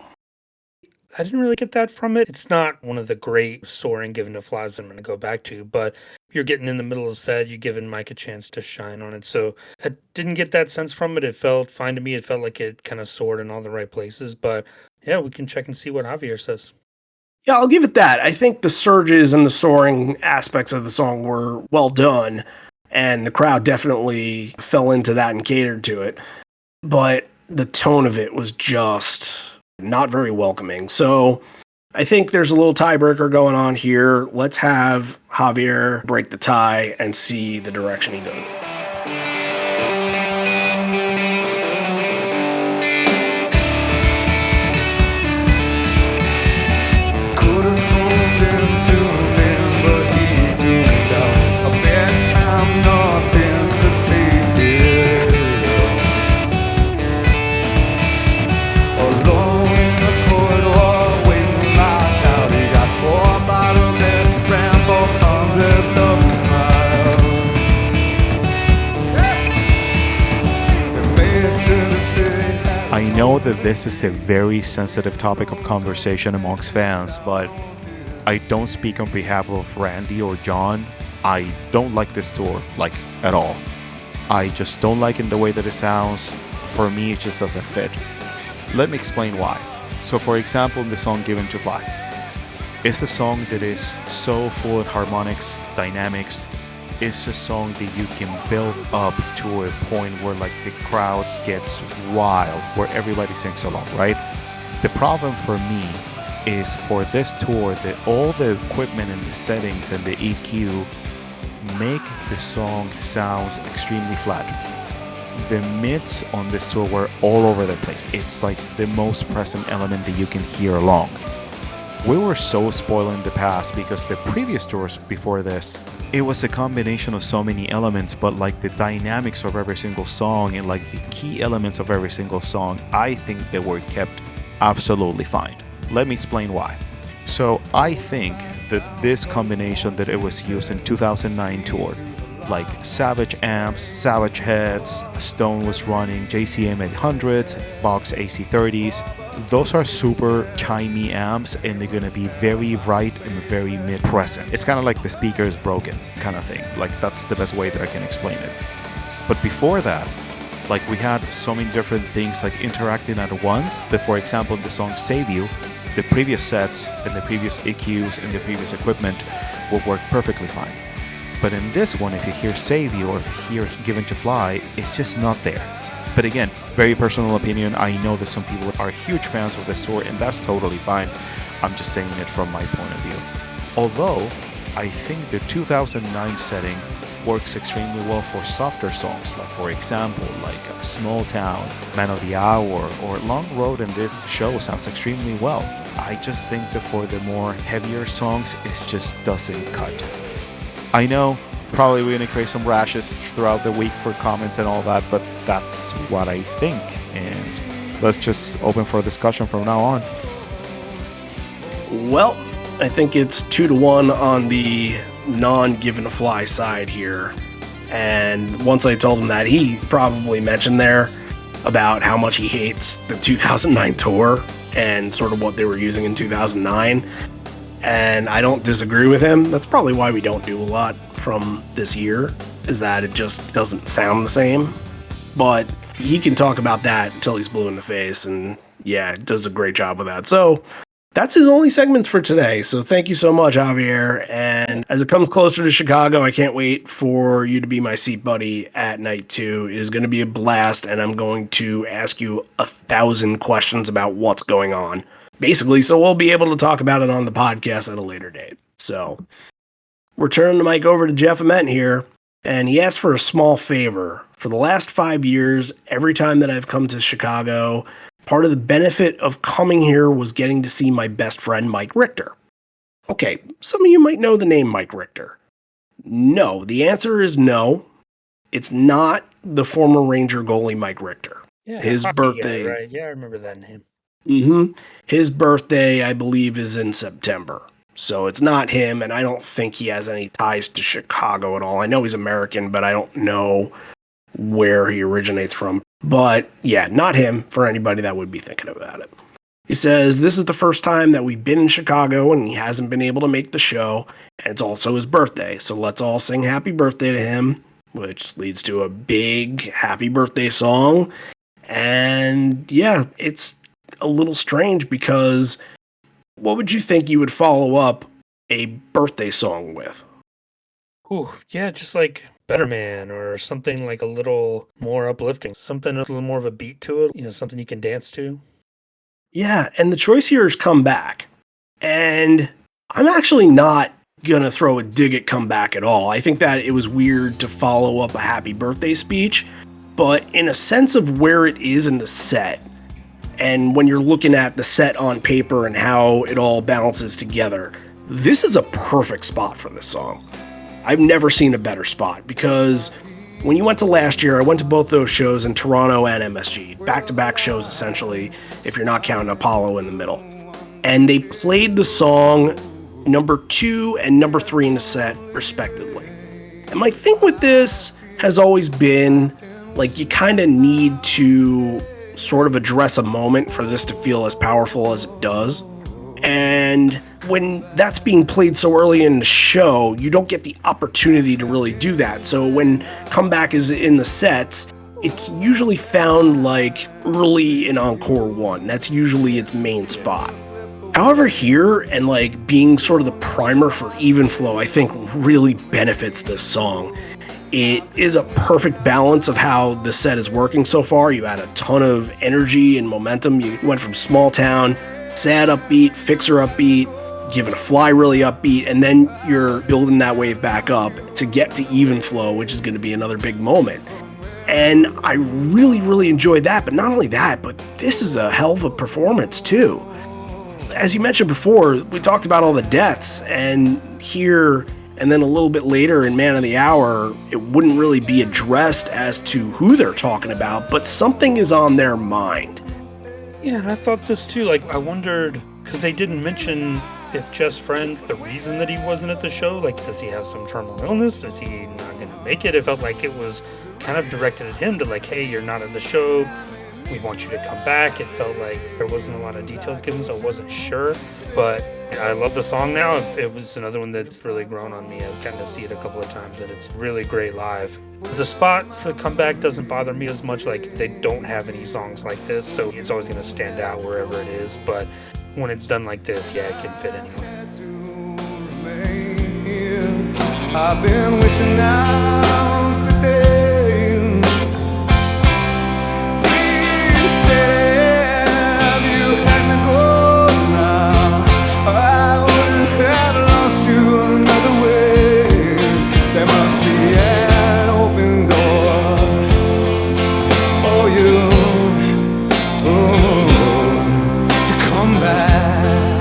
I didn't really get that from it. It's not one of the great soaring Given to Flies that I'm going to go back to, but you're getting in the middle of the set, you're giving Mike a chance to shine on it. So I didn't get that sense from it. It felt fine to me. It felt like it kind of soared in all the right places, but yeah, we can check and see what Javier says. Yeah, I'll give it that. I think the surges and the soaring aspects of the song were well done, and the crowd definitely fell into that and catered to it. But the tone of it was just not very welcoming. So I think there's a little tiebreaker going on here. Let's have Javier break the tie and see the direction he goes. I know that this is a very sensitive topic of conversation amongst fans, but I don't speak on behalf of Randy or John. I don't like this tour, like, at all. I just don't like it the way that it sounds. For me, it just doesn't fit. Let me explain why. So, for example, the song Given to Fly. It's a song that is so full of harmonics, dynamics. It's a song that you can build up to a point where like the crowds gets wild, where everybody sings along, right? The problem for me is for this tour that all the equipment and the settings and the EQ make the song sounds extremely flat. The mids on this tour were all over the place. It's like the most present element that you can hear along. We were so spoiled in the past because the previous tours before this, it was a combination of so many elements, but like the dynamics of every single song and like the key elements of every single song, I think they were kept absolutely fine. Let me explain why. So I think that this combination that it was used in 2009 tour, like Savage amps, Savage heads, Stone was running JCM 800s, Box AC30s, those are super chimey amps and they're gonna be very right and very mid-present. It's kind of like the speaker is broken kind of thing. Like that's the best way that I can explain it. But before that, like we had so many different things like interacting at once that, for example, the song Save You, the previous sets and the previous EQs and the previous equipment will work perfectly fine. But in this one, if you hear Save You or if you hear Given to Fly, it's just not there. But again, very personal opinion. I know that some people are huge fans of this tour, and that's totally fine. I'm just saying it from my point of view. Although, I think the 2009 setting works extremely well for softer songs, like for example, like Small Town, Man of the Hour, or Long Road in this show sounds extremely well. I just think that for the more heavier songs, it just doesn't cut. I know, probably we're gonna create some rashes throughout the week for comments and all that, but that's what I think. And let's just open for discussion from now on. Well, I think it's 2-1 on the non-given a fly side here. And once I told him that, he probably mentioned there about how much he hates the 2009 tour and sort of what they were using in 2009. And I don't disagree with him. That's probably why we don't do a lot from this year, is that it just doesn't sound the same. But he can talk about that until he's blue in the face, and yeah, does a great job with that. So that's his only segments for today. So thank you so much, Javier. And as it comes closer to Chicago, I can't wait for you to be my seat buddy at night 2. It is going to be a blast, and I'm going to ask you 1,000 questions about what's going on, basically, so we'll be able to talk about it on the podcast at a later date. So we're turning the mic over to Jeff Ament here, and he asked for a small favor. For the last 5 years, every time that I've come to Chicago, part of the benefit of coming here was getting to see my best friend, Mike Richter. Okay, some of you might know the name Mike Richter. No, the answer is no. It's not the former Ranger goalie Mike Richter. Yeah, His hockey birthday. guy, right? Yeah, I remember that name. His birthday, I believe, is in September. So it's not him, and I don't think he has any ties to Chicago at all. I know he's American, but I don't know where he originates from. But yeah, not him, for anybody that would be thinking about it. He says, this is the first time that we've been in Chicago, and he hasn't been able to make the show, and it's also his birthday. So let's all sing happy birthday to him, which leads to a big happy birthday song. And yeah, it's a little strange because what would you think you would follow up a birthday song with? Ooh, yeah, just like Better Man or something like a little more uplifting, something a little more of a beat to it, something you can dance to. Yeah, and the choice here is Come Back. And I'm actually not going to throw a dig at Come Back at all. I think that it was weird to follow up a happy birthday speech, but in a sense of where it is in the set, and when you're looking at the set on paper and how it all balances together, this is a perfect spot for this song. I've never seen a better spot, because when you went to last year, I went to both those shows in Toronto and MSG, back-to-back shows essentially, if you're not counting Apollo in the middle. And they played the song number 2 and number 3 in the set, respectively. And my thing with this has always been, like, you kind of need to sort of address a moment for this to feel as powerful as it does. And when that's being played so early in the show, you don't get the opportunity to really do that. So when Comeback is in the sets, it's usually found like early in Encore 1. That's usually its main spot. However, here, and like being sort of the primer for Even Flow, I think really benefits this song. It is a perfect balance of how the set is working so far. You had a ton of energy and momentum. You went from Small Town, sad upbeat, Fixer upbeat, Give It a Fly really upbeat, and then you're building that wave back up to get to Even Flow, which is going to be another big moment. And I really, really enjoyed that. But not only that, but this is a hell of a performance too. As you mentioned before, we talked about all the deaths, and here and then a little bit later in Man of the Hour, it wouldn't really be addressed as to who they're talking about, but something is on their mind. Yeah, and I thought this too. Like, I wondered, because they didn't mention if Jeff's friend, the reason that he wasn't at the show, like, does he have some terminal illness? Is he not going to make it? It felt like it was kind of directed at him to, like, hey, you're not at the show. We want you to come back. It felt like there wasn't a lot of details given, so I wasn't sure. But I love the song now. It was another one that's really grown on me. I've gotten to see it a couple of times, and it's really great live. The spot for the comeback doesn't bother me as much. Like, they don't have any songs like this, so it's always going to stand out wherever it is. But when it's done like this, yeah, it can fit anywhere. I've been wishing out the days. You said you had me go now. I wouldn't have lost you another way. There must be an open door for you to come back.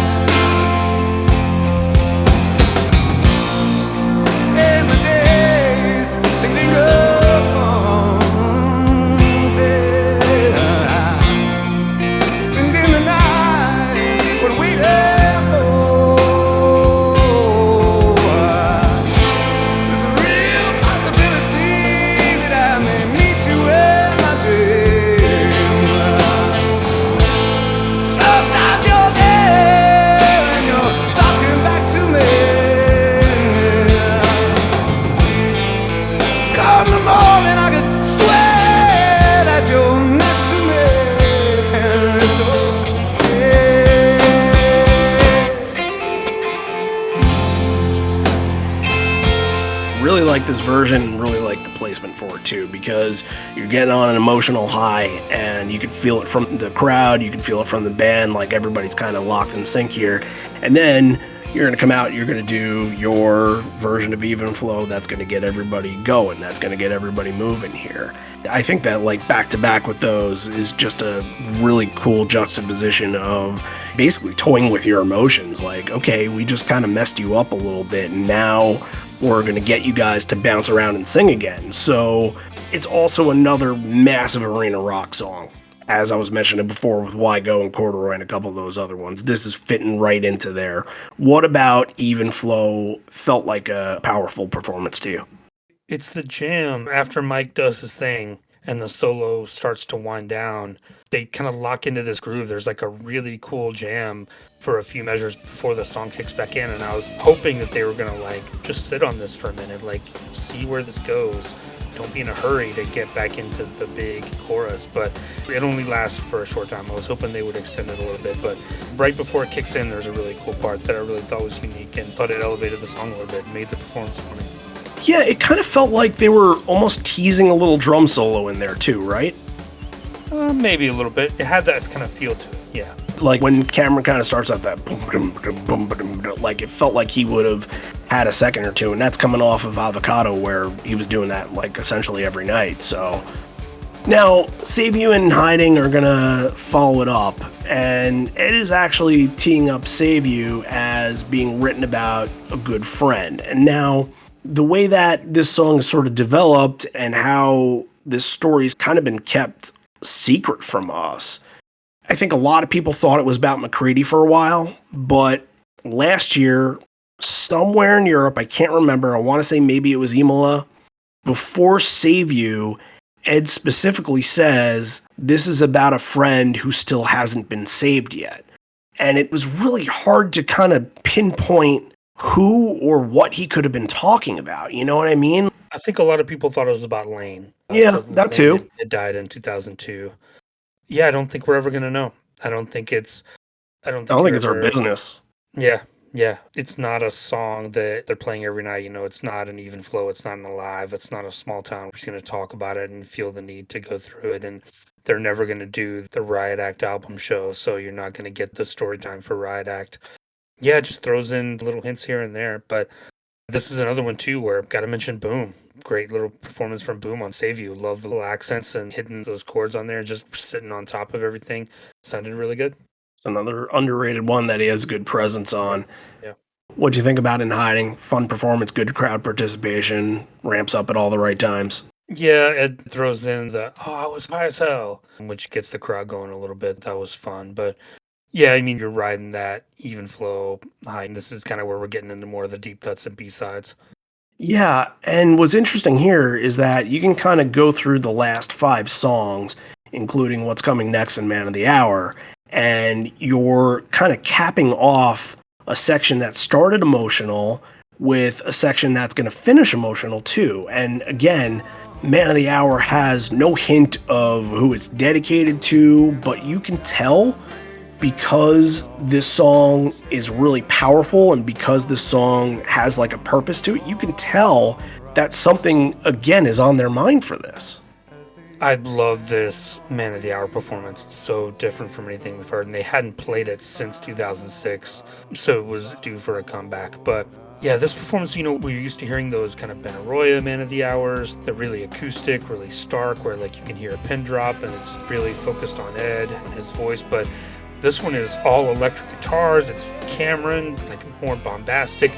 like this version and really like the placement for it too, because you're getting on an emotional high and you can feel it from the crowd, you can feel it from the band, like everybody's kind of locked in sync here. And then you're going to come out, you're going to do your version of Even Flow that's going to get everybody going, that's going to get everybody moving here. I think that like back to back with those is just a really cool juxtaposition of basically toying with your emotions. Like, okay, we just kind of messed you up a little bit, and now we're going to get you guys to bounce around and sing again. So it's also another massive arena rock song. As I was mentioning before with Why Go and Corduroy and a couple of those other ones, this is fitting right into there. What about Even Flow felt like a powerful performance to you? It's the jam after Mike does his thing and the solo starts to wind down. They kind of lock into this groove. There's like a really cool jam for a few measures before the song kicks back in. And I was hoping that they were going to like just sit on this for a minute, like see where this goes. Don't be in a hurry to get back into the big chorus, but it only lasts for a short time. I was hoping they would extend it a little bit, but right before it kicks in, there's a really cool part that I really thought was unique and thought it elevated the song a little bit, made the performance funny. Yeah, it kind of felt like they were almost teasing a little drum solo in there too, right? Maybe a little bit. It had that kind of feel to it, yeah. Like when Cameron kind of starts out that boom, boom, boom, boom, boom, boom, like it felt like he would have had a second or two, and that's coming off of Avocado where he was doing that like essentially every night. So now Save You and Hiding are gonna follow it up, and Ed is actually teeing up Save You as being written about a good friend. And now the way that this song is sort of developed and how this story's kind of been kept secret from us, I think a lot of people thought it was about McCready for a while, but last year, somewhere in Europe, I can't remember, I want to say maybe it was Imola, before Save You, Ed specifically says, this is about a friend who still hasn't been saved yet. And it was really hard to kind of pinpoint who or what he could have been talking about. You know what I mean? I think a lot of people thought it was about Lane. Yeah, that too. It died in 2002. Yeah, I don't think we're ever going to know. I don't think it's our business. Yeah. It's not a song that they're playing every night. You know, it's not an Even Flow. It's not an Alive. It's not a Small Town. We're just going to talk about it and feel the need to go through it. And they're never going to do the Riot Act album show, so you're not going to get the story time for Riot Act. Yeah, it just throws in little hints here and there. But this is another one, too, where I've got to mention Boom. Great little performance from Boom on Save You. Love the little accents and hitting those chords on there, just sitting on top of everything. Sounded really good. Another underrated one that he has good presence on. Yeah. What'd you think about In Hiding? Fun performance, good crowd participation, ramps up at all the right times. Yeah, it throws in the, I was high as hell, which gets the crowd going a little bit. That was fun. But yeah, I mean, you're riding that Even Flow high. And this is kind of where we're getting into more of the deep cuts and B-sides. Yeah, and what's interesting here is that you can kind of go through the last 5 songs, including what's coming next in Man of the Hour, and you're kind of capping off a section that started emotional with a section that's going to finish emotional too. And again, Man of the Hour has no hint of who it's dedicated to, but you can tell because this song is really powerful and because this song has like a purpose to it, you can tell that something, again, is on their mind for this. I love this Man of the Hour performance. It's so different from anything we've heard, and they hadn't played it since 2006, so it was due for a comeback. But yeah, this performance, you know, we're used to hearing those kind of Benaroya Man of the Hours. They're really acoustic, really stark, where like you can hear a pin drop, and it's really focused on Ed and his voice. But this one is all electric guitars. It's Cameron, like more bombastic.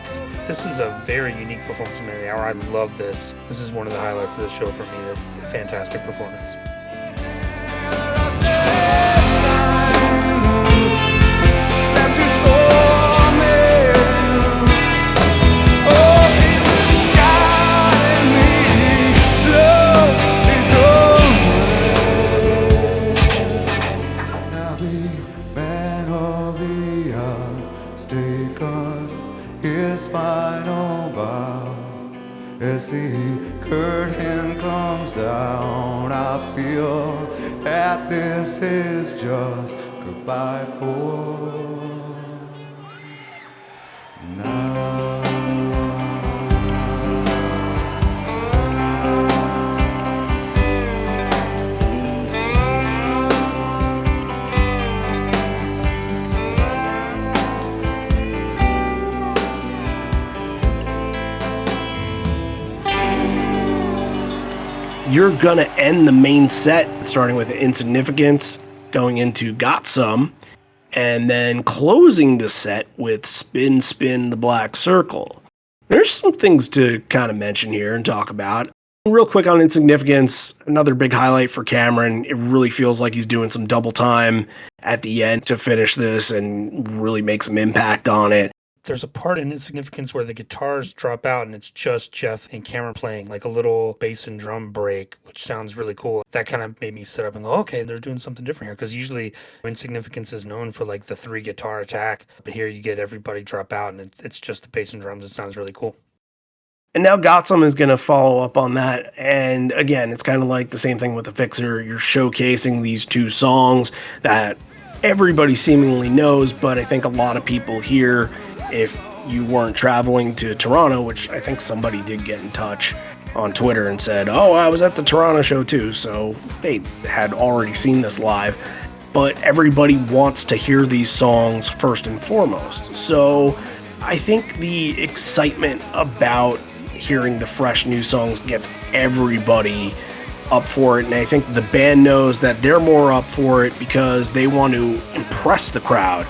This is a very unique performance of Man of the Hour. I love this. This is one of the highlights of the show for me. A fantastic performance. As the curtain comes down, I feel that this is just goodbye for now. you're going to end the main set starting with Insignificance, going into Got Some, and then closing the set with Spin, Spin the Black Circle. There's some things to kind of mention here and talk about. Real quick on Insignificance, another big highlight for Cameron. It really feels like he's doing some double time at the end to finish this and really make some impact on it. There's a part in Insignificance where the guitars drop out and it's just Jeff and Cameron playing, like a little bass and drum break, which sounds really cool. That kind of made me sit up and go, okay, they're doing something different here. Because usually Insignificance is known for like the 3 guitar attack, but here you get everybody drop out and it's just the bass and drums. It sounds really cool. And now Got Some is going to follow up on that. And again, it's kind of like the same thing with the Fixer. You're showcasing these 2 songs that everybody seemingly knows, but I think a lot of people here, if you weren't traveling to Toronto, which I think somebody did get in touch on Twitter and said, oh, I was at the Toronto show too, so they had already seen this live. But everybody wants to hear these songs first and foremost. So I think the excitement about hearing the fresh new songs gets everybody up for it, and I think the band knows that they're more up for it because they want to impress the crowd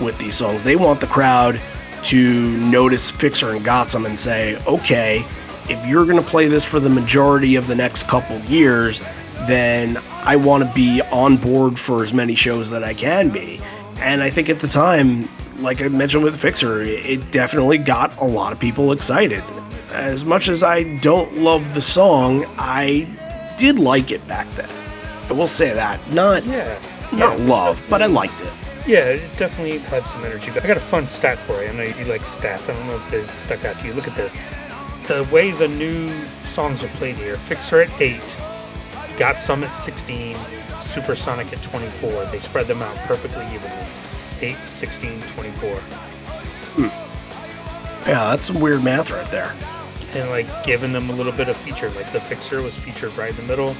with these songs. They want the crowd to notice Fixer and Got Some and say, okay, if you're going to play this for the majority of the next couple years, then I want to be on board for as many shows that I can be. And I think at the time, like I mentioned with Fixer, it definitely got a lot of people excited. As much as I don't love the song, I did like it back then. I will say that. Not love, but I liked it. Yeah, it definitely had some energy. But I got a fun stat for you. I know you like stats. I don't know if they stuck out to you. Look at this. The way the new songs are played here. Fixer at 8, Got Some at 16, Supersonic at 24. They spread them out perfectly evenly. 8, 16, 24. Yeah, that's some weird math right there. And like giving them a little bit of feature. Like the Fixer was featured right in the middle.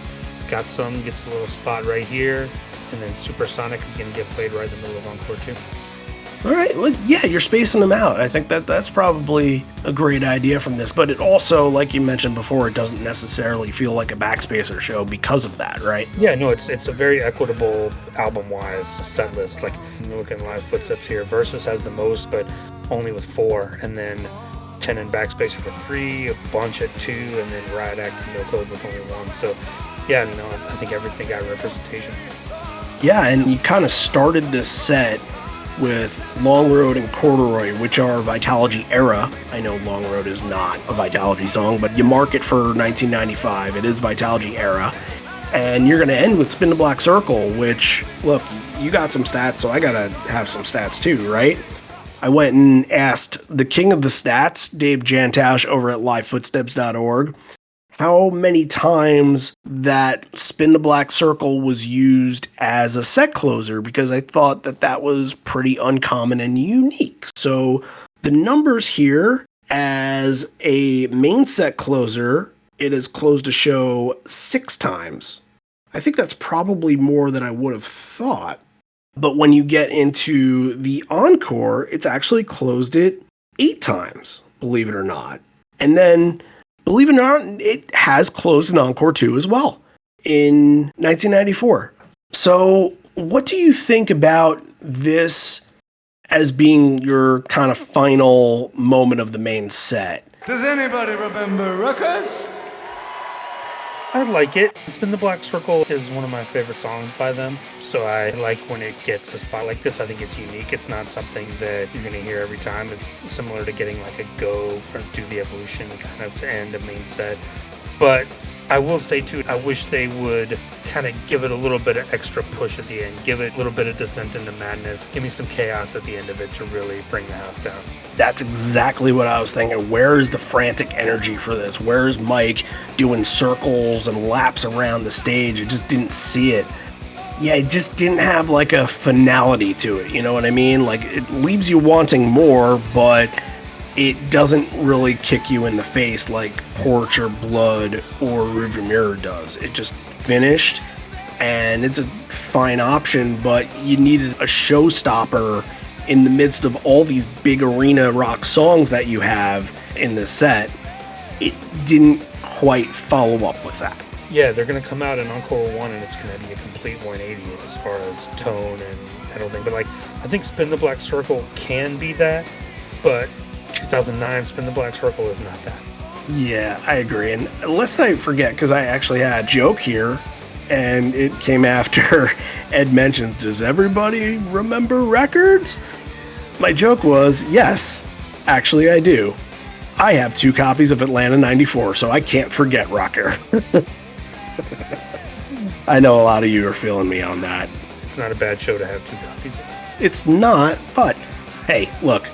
Got Some gets a little spot right here. And then Supersonic is going to get played right in the middle of Encore 2. All right, well, yeah, you're spacing them out. I think that's probably a great idea from this. But it also, like you mentioned before, it doesn't necessarily feel like a Backspacer show because of that, right? Yeah, no, it's a very equitable album-wise set list. Like, you're looking at Live Footsteps here. Versus has the most, but only with 4. And then 10 and Backspacer with 3, a bunch at 2, and then Riot Act and No Code with only 1. So, yeah, you know, I think everything got representation. Yeah, and you kind of started this set with Long Road and Corduroy, which are Vitalogy era. I know Long Road is not a Vitalogy song, but you mark it for 1995. It is Vitalogy era. And you're going to end with Spin the Black Circle, which, look, you got some stats, so I got to have some stats too, right? I went and asked the king of the stats, Dave Jantausch, over at livefootsteps.org, how many times that Spin the Black Circle was used as a set closer, because I thought that was pretty uncommon and unique. So the numbers here, as a main set closer, it has closed a show 6 times. I think that's probably more than I would have thought. But when you get into the encore, it's actually closed it 8 times, believe it or not. And then, believe it or not, it has closed an Encore 2 as well in 1994. So what do you think about this as being your kind of final moment of the main set? Does anybody remember Ruckus? I like it. Spin the Black Circle is one of my favorite songs by them. So I like when it gets a spot like this. I think it's unique. It's not something that you're going to hear every time. It's similar to getting like a Go or Do the Evolution kind of to end a main set. But I will say too, I wish they would kind of give it a little bit of extra push at the end. Give it a little bit of Descent into Madness. Give me some chaos at the end of it to really bring the house down. That's exactly what I was thinking. Where is the frantic energy for this? Where is Mike doing circles and laps around the stage? I just didn't see it. Yeah, it just didn't have like a finality to it. You know what I mean? Like, it leaves you wanting more, but it doesn't really kick you in the face like Porch or Blood or Rearview Mirror does. It just finished, and it's a fine option, but you needed a showstopper in the midst of all these big arena rock songs that you have in this set. It didn't quite follow up with that. Yeah, they're going to come out in Encore 1, and it's going to be a complete 180 as far as tone and everything. But, like, I think Spin the Black Circle can be that, but 2009 Spin the Black Circle is not that. Yeah, I agree. And lest I forget, because I actually had a joke here, and it came after Ed mentions, does everybody remember records? My joke was, yes, actually I do. I have 2 copies of Atlanta 94, so I can't forget Rocker. I know a lot of you are feeling me on that. It's not a bad show to have 2 copies of. It's not, but hey, look,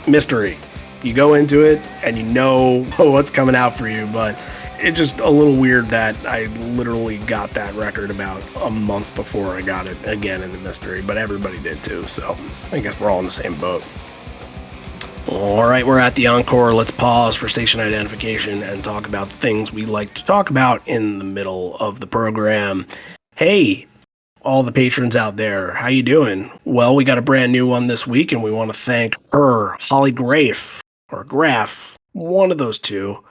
mystery. You go into it and you know what's coming out for you, but it's just a little weird that I literally got that record about a month before I got it again in the mystery, but everybody did too, so I guess we're all in the same boat. All right, we're at the encore. Let's pause for station identification and talk about things we like to talk about in the middle of the program. Hey, all the patrons out there, how you doing? Well, we got a brand new one this week, and we want to thank her, Holly Graff, or Graff, one of those two.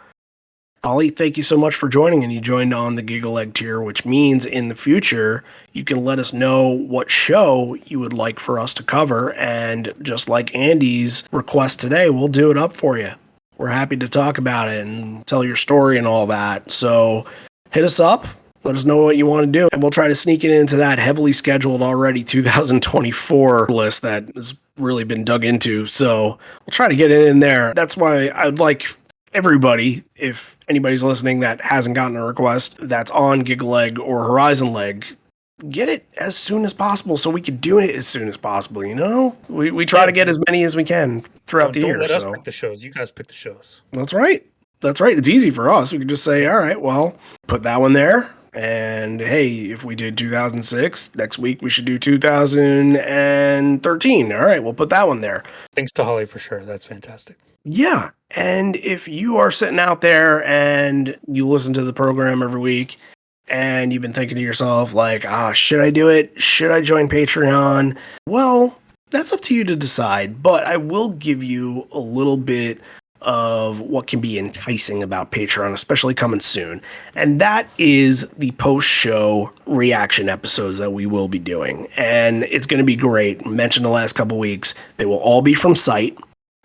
Holly, thank you so much for joining, and you joined on the Giggle Egg tier, which means in the future, you can let us know what show you would like for us to cover, and just like Andy's request today, we'll do it up for you. We're happy to talk about it and tell your story and all that. So hit us up, let us know what you want to do, and we'll try to sneak it into that heavily scheduled already 2024 list that has really been dug into. So we'll try to get it in there. That's why I'd like everybody, if anybody's listening that hasn't gotten a request that's on Giggle Leg or Horizon Leg, get it as soon as possible so we can do it as soon as possible, you know? We try to get as many as we can throughout the year. Don't let us pick the shows. You guys pick the shows. That's right. That's right. It's easy for us. We can just say, all right, well, put that one there. And hey, if we did 2006, next week we should do 2013. All right, we'll put that one there. Thanks to Holly for sure. That's fantastic. Yeah. And if you are sitting out there and you listen to the program every week and you've been thinking to yourself like, should I do it? Should I join Patreon? Well, that's up to you to decide, but I will give you a little bit of what can be enticing about Patreon, especially coming soon. And that is the post-show reaction episodes that we will be doing. And it's going to be great. I mentioned the last couple weeks. They will all be from site.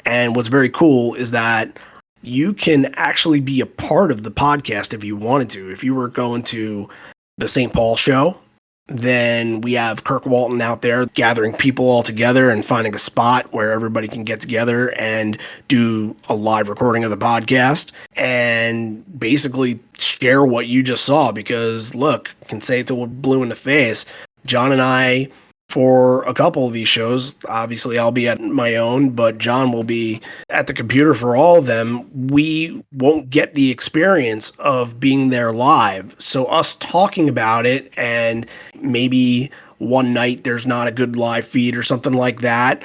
And what's very cool is that you can actually be a part of the podcast if you wanted to. If you were going to the St. Paul show, then we have Kirk Walton out there gathering people all together and finding a spot where everybody can get together and do a live recording of the podcast and basically share what you just saw. Because look, I can say it till we're blue in the face. John and I, for a couple of these shows, obviously I'll be at my own, but John will be at the computer for all of them. We won't get the experience of being there live. So us talking about it, and maybe one night there's not a good live feed or something like that.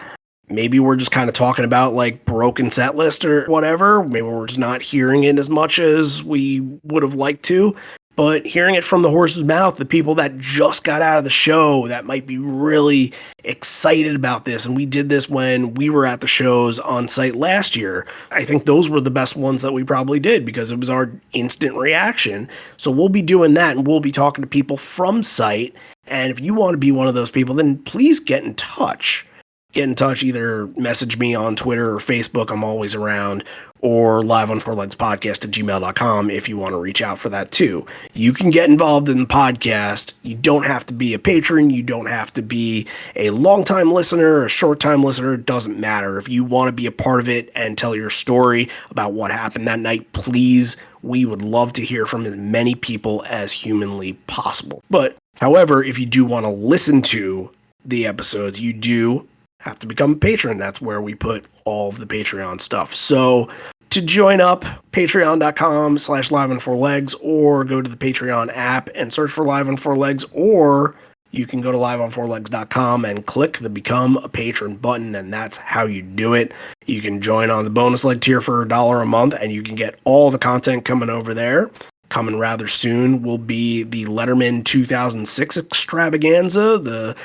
Maybe we're just kind of talking about like broken set list or whatever. Maybe we're just not hearing it as much as we would have liked to. But hearing it from the horse's mouth, the people that just got out of the show that might be really excited about this. And we did this when we were at the shows on site last year. I think those were the best ones that we probably did because it was our instant reaction. So we'll be doing that, and we'll be talking to people from site. And if you want to be one of those people, then please get in touch. Get in touch, either message me on Twitter or Facebook. I'm always around. Or liveonfourlegspodcast@gmail.com if you want to reach out for that too. You can get involved in the podcast. You don't have to be a patron. You don't have to be a long-time listener, a short-time listener. It doesn't matter. If you want to be a part of it and tell your story about what happened that night, please, we would love to hear from as many people as humanly possible. But, however, if you do want to listen to the episodes, you do have to become a patron. That's where we put all of the Patreon stuff. So to join up, patreon.com/liveonfourlegs, or go to the Patreon app and search for Live on Four Legs, or you can go to liveonfourlegs.com and click the Become a Patron button, and that's how you do it. You can join on the bonus leg tier for $1 a month, and you can get all the content coming over there. Coming rather soon will be the Letterman 2006 extravaganza, the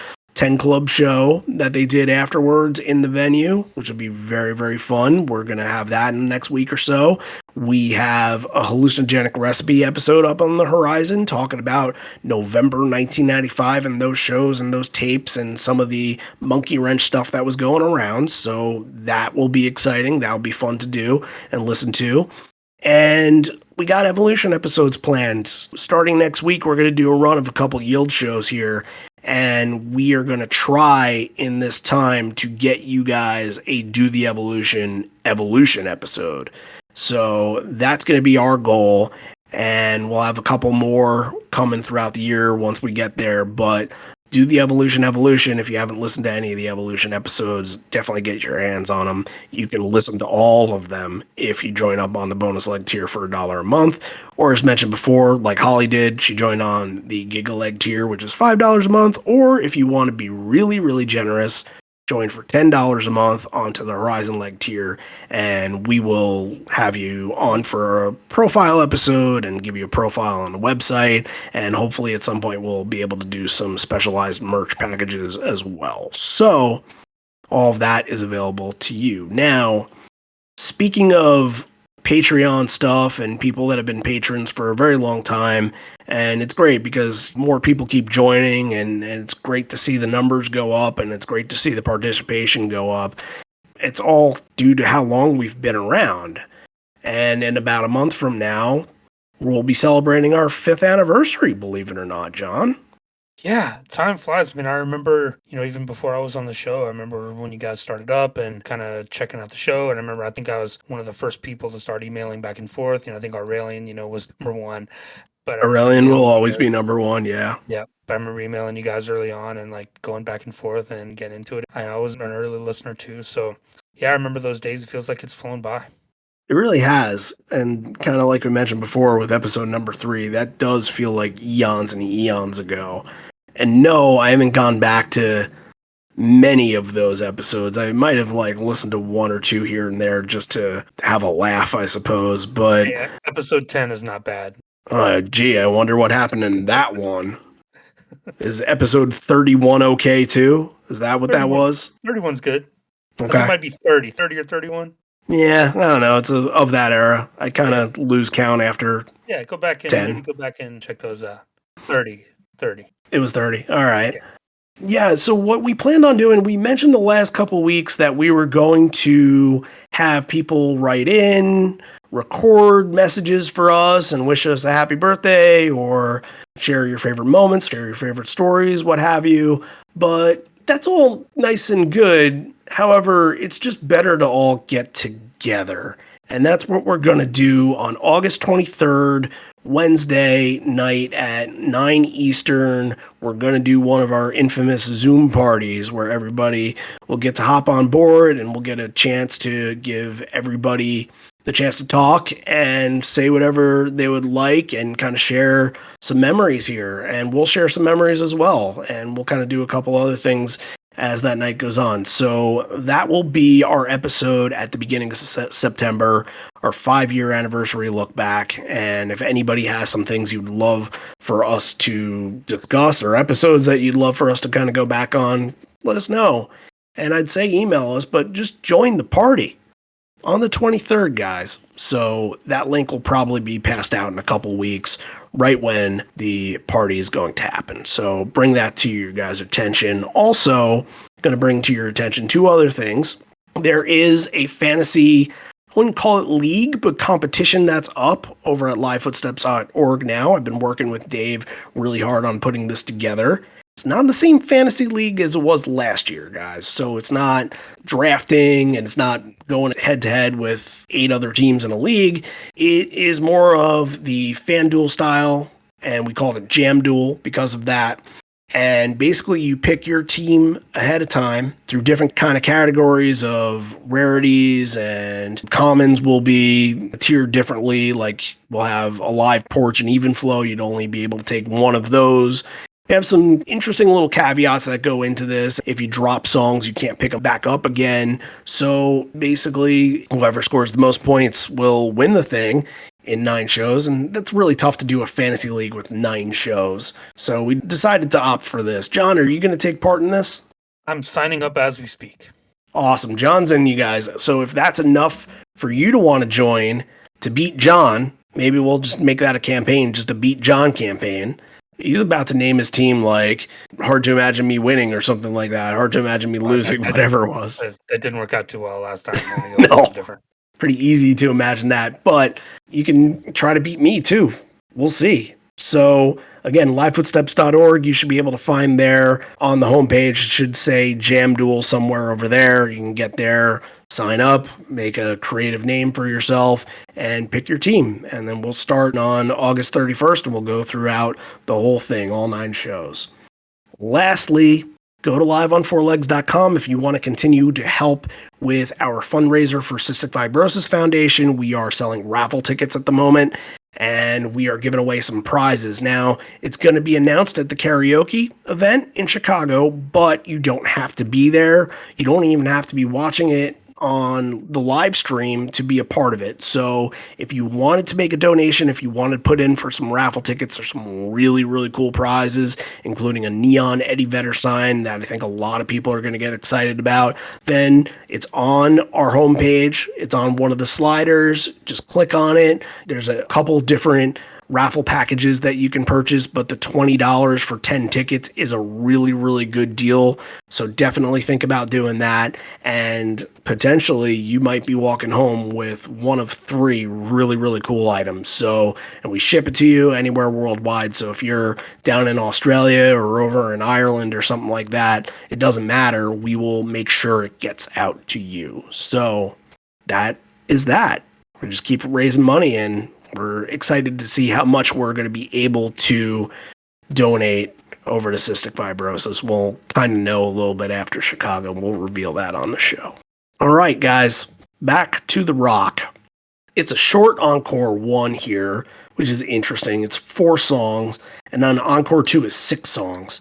10 Club show that they did afterwards in the venue, which will be very, very fun. We're going to have that in the next week or so. We have a hallucinogenic recipe episode up on the horizon talking about November 1995 and those shows and those tapes and some of the monkey wrench stuff that was going around. So that will be exciting. That'll be fun to do and listen to. And we got Evolution episodes planned. Starting next week, we're going to do a run of a couple Yield shows here. And we are going to try in this time to get you guys a Do the Evolution episode. So that's going to be our goal. And we'll have a couple more coming throughout the year once we get there. But Do the Evolution. If you haven't listened to any of the Evolution episodes, definitely get your hands on them. You can listen to all of them if you join up on the bonus leg tier for $1 a month. Or as mentioned before, like Holly did, she joined on the Giga Leg tier, which is $5 a month. Or if you want to be really, really generous, join for $10 a month onto the Horizon Leg tier, and we will have you on for a profile episode and give you a profile on the website, and hopefully at some point we'll be able to do some specialized merch packages as well. So all of that is available to you. Now, speaking of Patreon stuff and people that have been patrons for a very long time, and it's great because more people keep joining, and it's great to see the numbers go up, and it's great to see the participation go up. It's all due to how long we've been around. And in about a month from now, we'll be celebrating our 5th anniversary, believe it or not, John. Yeah, time flies. I mean, I remember, even before I was on the show, I remember when you guys started up and kind of checking out the show. And I think I was one of the first people to start emailing back and forth. I think Aurelian, was number one. But Aurelian will always be number one, yeah. Yeah, but I remember emailing you guys early on and going back and forth and getting into it. I was an early listener too. So, yeah, I remember those days. It feels like it's flown by. It really has. And kind of like we mentioned before with episode number 3, that does feel like eons and eons ago. And no, I haven't gone back to many of those episodes. I might have listened to 1 or 2 here and there just to have a laugh, I suppose. But yeah, episode 10 is not bad. Gee, I wonder what happened in that one. Is episode 31 okay too? Is that what that was? 31's good. Okay. It might be 30 or 31. Yeah, I don't know. It's of that era. I kind of lose count after. Yeah, go back and 10. maybe go back and check those out. 30. It was 30. All right. Yeah, so what we planned on doing, we mentioned the last couple weeks that we were going to have people write in, record messages for us and wish us a happy birthday or share your favorite moments, share your favorite stories, what have you. But that's all nice and good. However, it's just better to all get together. And that's what we're going to do on August 23rd, Wednesday night at 9 Eastern. We're going to do one of our infamous Zoom parties where everybody will get to hop on board and we'll get a chance to give everybody the chance to talk and say whatever they would like and kind of share some memories here. And we'll share some memories as well. And we'll kind of do a couple other things as that night goes on. So that will be our episode at the beginning of September, our 5-year anniversary look back. And if anybody has some things you'd love for us to discuss or episodes that you'd love for us to kind of go back on, let us know. And I'd say email us, but just join the party on the 23rd, guys. So that link will probably be passed out in a couple weeks, right when the party is going to happen. So bring that to your guys' attention. Also, going to bring to your attention 2 other things. There is a fantasy, I wouldn't call it league, but competition that's up over at livefootsteps.org now. I've been working with Dave really hard on putting this together. It's not the same fantasy league as it was last year, guys. So it's not drafting and it's not going head to head with 8 other teams in a league. It is more of the FanDuel style, and we call it Jam Duel because of that. And basically you pick your team ahead of time through different kind of categories of rarities, and commons will be tiered differently. Like we'll have a live porch and even flow. You'd only be able to take one of those. We have some interesting little caveats that go into this. If you drop songs, you can't pick them back up again. So basically, whoever scores the most points will win the thing. in 9 shows, and that's really tough to do a fantasy league with 9 shows. So we decided to opt for this. John, are you going to take part in this? I'm signing up as we speak. Awesome. John's in, you guys. So if that's enough for you to want to join to beat John, maybe we'll just make that a campaign, just a beat John campaign. He's about to name his team like Hard to Imagine Me Winning or something like that. Hard to Imagine Me Losing, whatever it was. That didn't work out too well last time. No. Different. Pretty easy to imagine that, but you can try to beat me too. We'll see. So again, livefootsteps.org, you should be able to find there on the homepage, it should say Jam Duel somewhere over there. You can get there, sign up, make a creative name for yourself, and pick your team. And then we'll start on August 31st, and we'll go throughout the whole thing, all 9 shows. Lastly, go to liveonfourlegs.com if you want to continue to help with our fundraiser for Cystic Fibrosis Foundation. We are selling raffle tickets at the moment, and we are giving away some prizes. Now, it's going to be announced at the karaoke event in Chicago, but you don't have to be there. You don't even have to be watching it on the live stream to be a part of it. So if you wanted to make a donation, if you wanted to put in for some raffle tickets, there's some really, really cool prizes, including a neon Eddie Vedder sign that I think a lot of people are going to get excited about. Then it's on our homepage. It's on one of the sliders. Just click on it. There's a couple different raffle packages that you can purchase, but the $20 for 10 tickets is a really, really good deal. So definitely think about doing that. And potentially you might be walking home with one of 3 really, really cool items. So, and we ship it to you anywhere worldwide. So if you're down in Australia or over in Ireland or something like that, it doesn't matter. We will make sure it gets out to you. So that is that. We just keep raising money, and we're excited to see how much we're going to be able to donate over to cystic fibrosis. We'll kind of know a little bit after Chicago. We'll reveal that on the show. All right, guys, back to the rock. It's a short Encore 1 here, which is interesting. It's 4 songs, and then Encore 2 is 6 songs.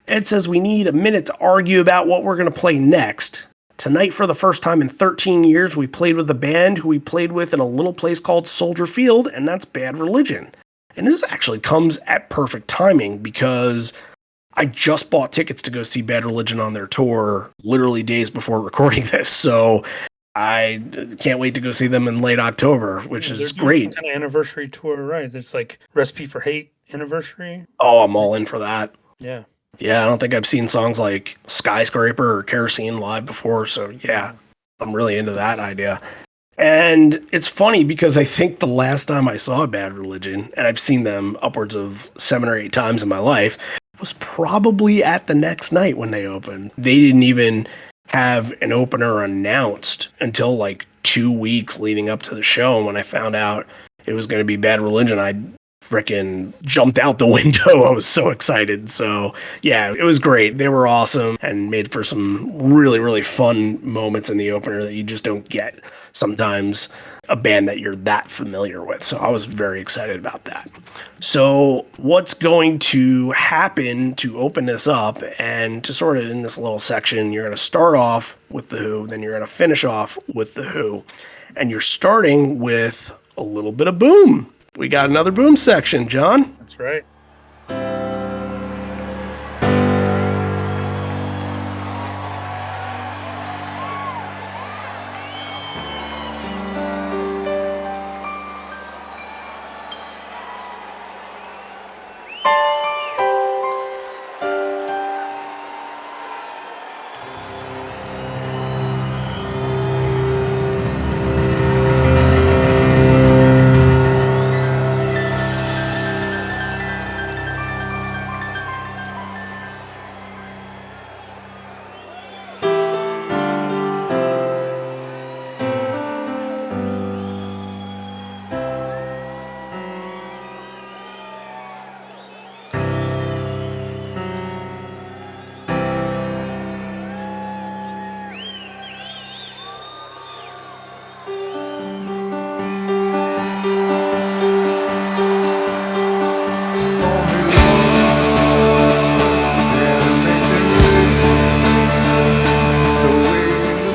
Ed says we need a minute to argue about what we're going to play next. Tonight, for the first time in 13 years, we played with a band who we played with in a little place called Soldier Field, and that's Bad Religion. And this actually comes at perfect timing because I just bought tickets to go see Bad Religion on their tour literally days before recording this. So I can't wait to go see them in late October, which is great. Kind of anniversary tour, right? It's like Recipe for Hate anniversary. Oh, I'm all in for that. Yeah. Yeah, I don't think I've seen songs like Skyscraper or Kerosene live before, so yeah, I'm really into that idea. And it's funny because I think the last time I saw Bad Religion, and I've seen them upwards of 7 or 8 times in my life, was probably at the next night when they opened. They didn't even have an opener announced until like 2 weeks leading up to the show, and when I found out it was going to be Bad Religion, I frickin' jumped out the window. I was so excited. So yeah, it was great. They were awesome and made for some really, really fun moments in the opener that you just don't get sometimes a band that you're that familiar with. So I was very excited about that. So what's going to happen to open this up and to sort of in this little section, you're going to start off with The Who, then you're going to finish off with The Who, and you're starting with a little bit of Boom. We got another Boom section, John. That's right.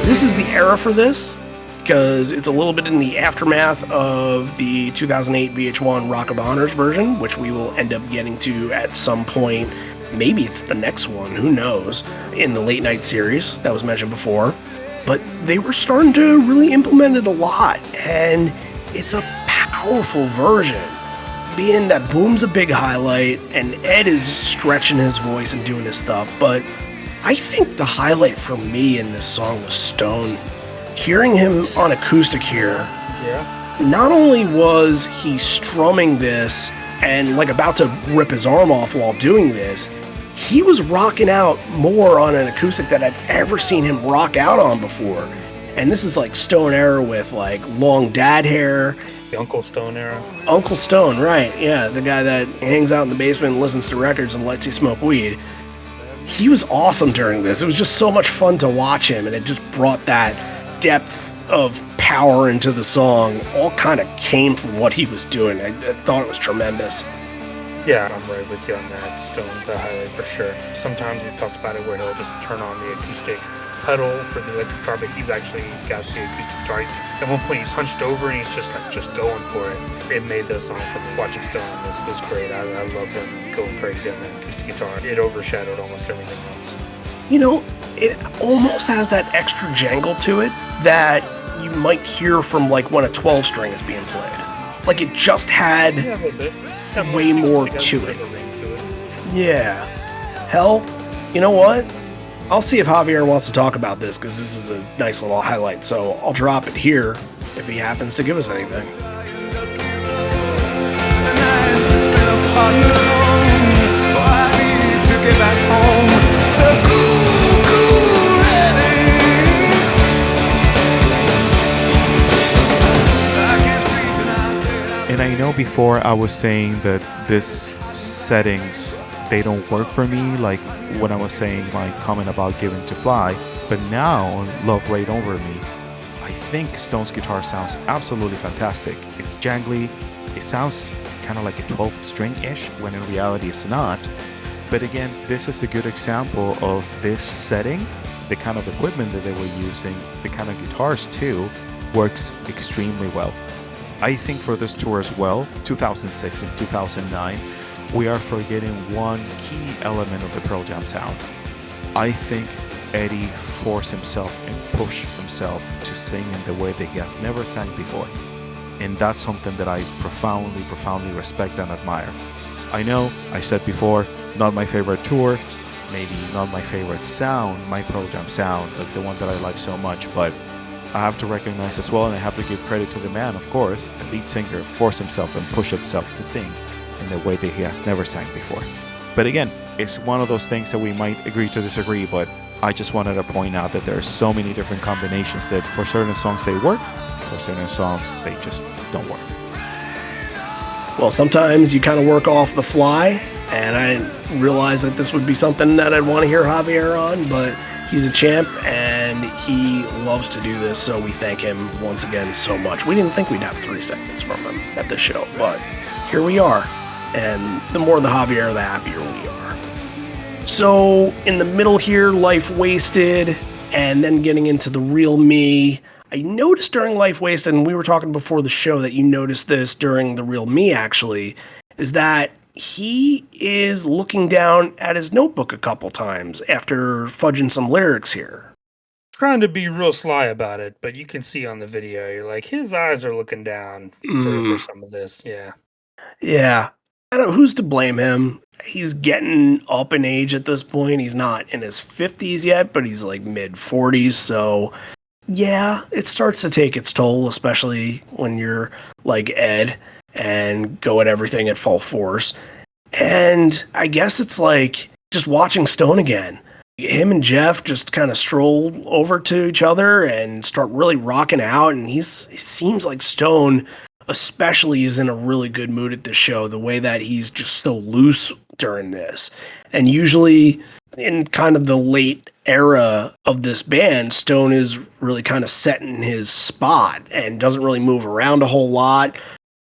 This is the era for this. because it's a little bit in the aftermath of the 2008 VH1 Rock of Honors version, which we will end up getting to at some point. Maybe it's the next one, who knows, in the late night series that was mentioned before. But they were starting to really implement it a lot, and it's a powerful version. Being that Boom's a big highlight, and Ed is stretching his voice and doing his stuff, but I think the highlight for me in this song was Stone. Hearing him on acoustic here, not only was he strumming this and like about to rip his arm off while doing this, he was rocking out more on an acoustic that I've ever seen him rock out on before. And this is like Stone era with like long dad hair. The Uncle Stone era. Uncle Stone, right, yeah, the guy that hangs out in the basement and listens to records and lets you smoke weed. He was awesome during this. It was just so much fun to watch him, and it just brought that depth of power into the song. All kind of came from what he was doing. I thought it was tremendous. Yeah, I'm right with you on that. Stone's the highlight for sure. Sometimes we've talked about it where he'll just turn on the acoustic pedal for the electric guitar, but he's actually got the acoustic guitar. At one point he's hunched over and he's just going for it. It made the song from watching Stone on this was great. I love him going crazy on that acoustic guitar. It overshadowed almost everything else. You know, it almost has that extra jangle to it that you might hear from like when a 12 string is being played. Like it just had way more to it. Yeah. Hell, you know what? I'll see if Javier wants to talk about this because this is a nice little highlight. So I'll drop it here if he happens to give us anything. And I know before I was saying that this settings, they don't work for me, like when I was saying my comment about Given to Fly, but now on Love Right Over Me, I think Stone's guitar sounds absolutely fantastic. It's jangly, it sounds kind of like a 12 string-ish when in reality it's not. But again, this is a good example of this setting, the kind of equipment that they were using, the kind of guitars too, works extremely well. I think for this tour as well, 2006 and 2009, we are forgetting one key element of the Pearl Jam sound. I think Eddie forced himself and pushed himself to sing in the way that he has never sang before. And that's something that I profoundly respect and admire. I know, I said before, not my favorite tour, maybe not my favorite sound, my Pearl Jam sound, like the one that I like so much, but I have to recognize as well, and I have to give credit to the man, of course, the lead singer forced himself and pushed himself to sing in the way that he has never sang before. But again, it's one of those things that we might agree to disagree, but I just wanted to point out that there are so many different combinations that for certain songs they work, for certain songs they just don't work. Well, sometimes you kind of work off the fly, and I didn't realize that this would be something that I'd want to hear Javier on, but he's a champ, and he loves to do this, so we thank him once again so much. We didn't think we'd have 3 segments from him at this show, but here we are, and the more the Javier, the happier we are. So, in the middle here, Life Wasted, and then getting into the real me. I noticed during Life Wasted, and we were talking before the show that you noticed this during the real me, actually, is that he is looking down at his notebook a couple times after fudging some lyrics here. Trying to be real sly about it, but you can see on the video, you're like, his eyes are looking down for some of this, yeah. Yeah. I don't know who's to blame him. He's getting up in age at this point. He's not in his 50s yet, but he's like mid 40s, so yeah, it starts to take its toll, especially when you're like Ed and go at everything at full force. And I guess it's like just watching Stone again. Him and Jeff just kind of stroll over to each other and start really rocking out. And it seems like Stone especially is in a really good mood at this show, the way that he's just so loose during this. And usually in kind of the late era of this band, Stone is really kind of set in his spot and doesn't really move around a whole lot,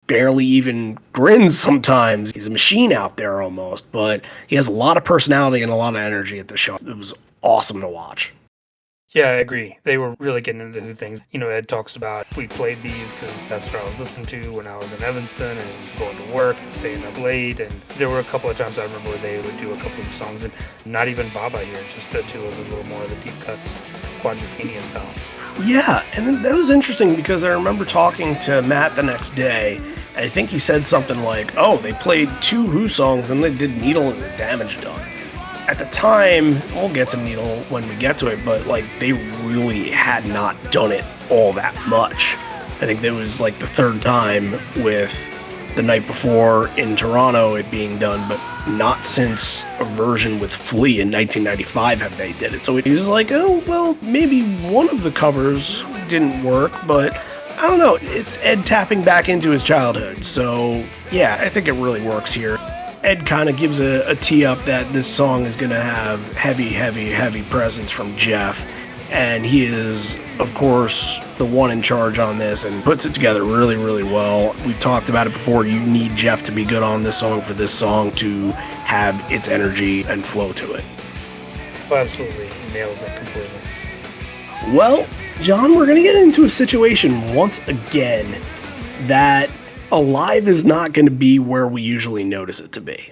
barely even grins sometimes. He's a machine out there almost, but he has a lot of personality and a lot of energy at the show. It was awesome to watch. Yeah, I agree. They were really getting into the Who things. Ed talks about we played these because that's what I was listening to when I was in Evanston and going to work and staying up late. And there were a couple of times I remember where they would do a couple of songs, and not even Baba here, just the two of the little more of the deep cuts, Quadrophenia style. Yeah, and that was interesting because I remember talking to Matt the next day. I think he said something like, oh, they played 2 Who songs and they did Needle and the Damage Done. At the time, we'll get to Needle when we get to it, but like they really had not done it all that much. I think it was like the 3rd time with The Night Before in Toronto it being done, but not since a version with Flea in 1995 have they did it. So he was like, oh, well, maybe one of the covers didn't work, but I don't know. It's Ed tapping back into his childhood. So yeah, I think it really works here. Ed kind of gives a tee up that this song is going to have heavy presence from Jeff. And he is, of course, the one in charge on this and puts it together really well. We've talked about it before. You need Jeff to be good on this song for this song to have its energy and flow to it. Oh, absolutely. Nails it completely. Well, John, we're going to get into a situation once again that Alive is not going to be where we usually notice it to be.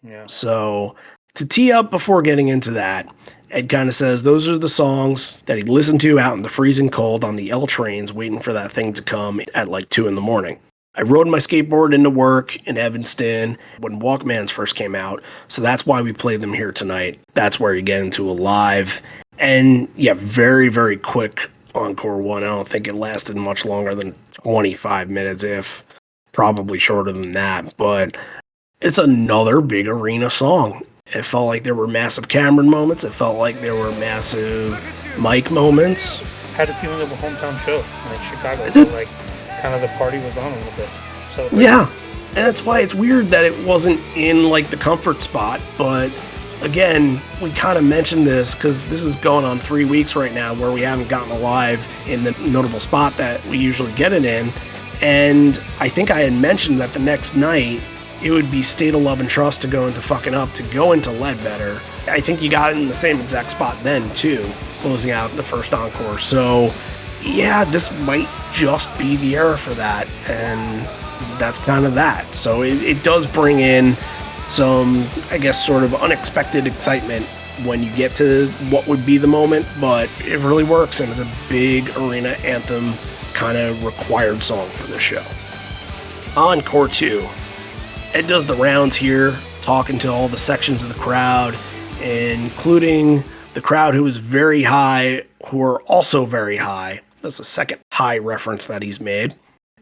Yeah. So, to tee up before getting into that, Ed kind of says those are the songs that he listened to out in the freezing cold on the L trains waiting for that thing to come at like 2 in the morning. I rode my skateboard into work in Evanston when Walkmans first came out, so that's why we played them here tonight. That's where you get into Alive. And yeah, very quick encore one. I don't think it lasted much longer than 25 minutes, if probably shorter than that, but it's another big arena song. It felt like there were massive Cameron moments. It felt like there were massive Mike moments. Had a feeling of a hometown show, like Chicago. It felt like kind of the party was on a little bit. So yeah, and that's why it's weird that it wasn't in like the comfort spot. But again, we kind of mentioned this because this is going on 3 weeks right now where we haven't gotten Alive in the notable spot that we usually get it in. And I think I had mentioned that the next night it would be State of Love and Trust to go into Fucking Up to go into Ledbetter. I think you got it in the same exact spot then too, closing out the first encore. So yeah, this might just be the era for that, and that's kind of that. So it does bring in some, I guess, sort of unexpected excitement when you get to what would be the moment, but it really works, and it's a big arena anthem kind of required song for this show. Encore 2. Ed does the rounds here, talking to all the sections of the crowd, including the crowd who is very high, who are also very high. That's the second high reference that he's made.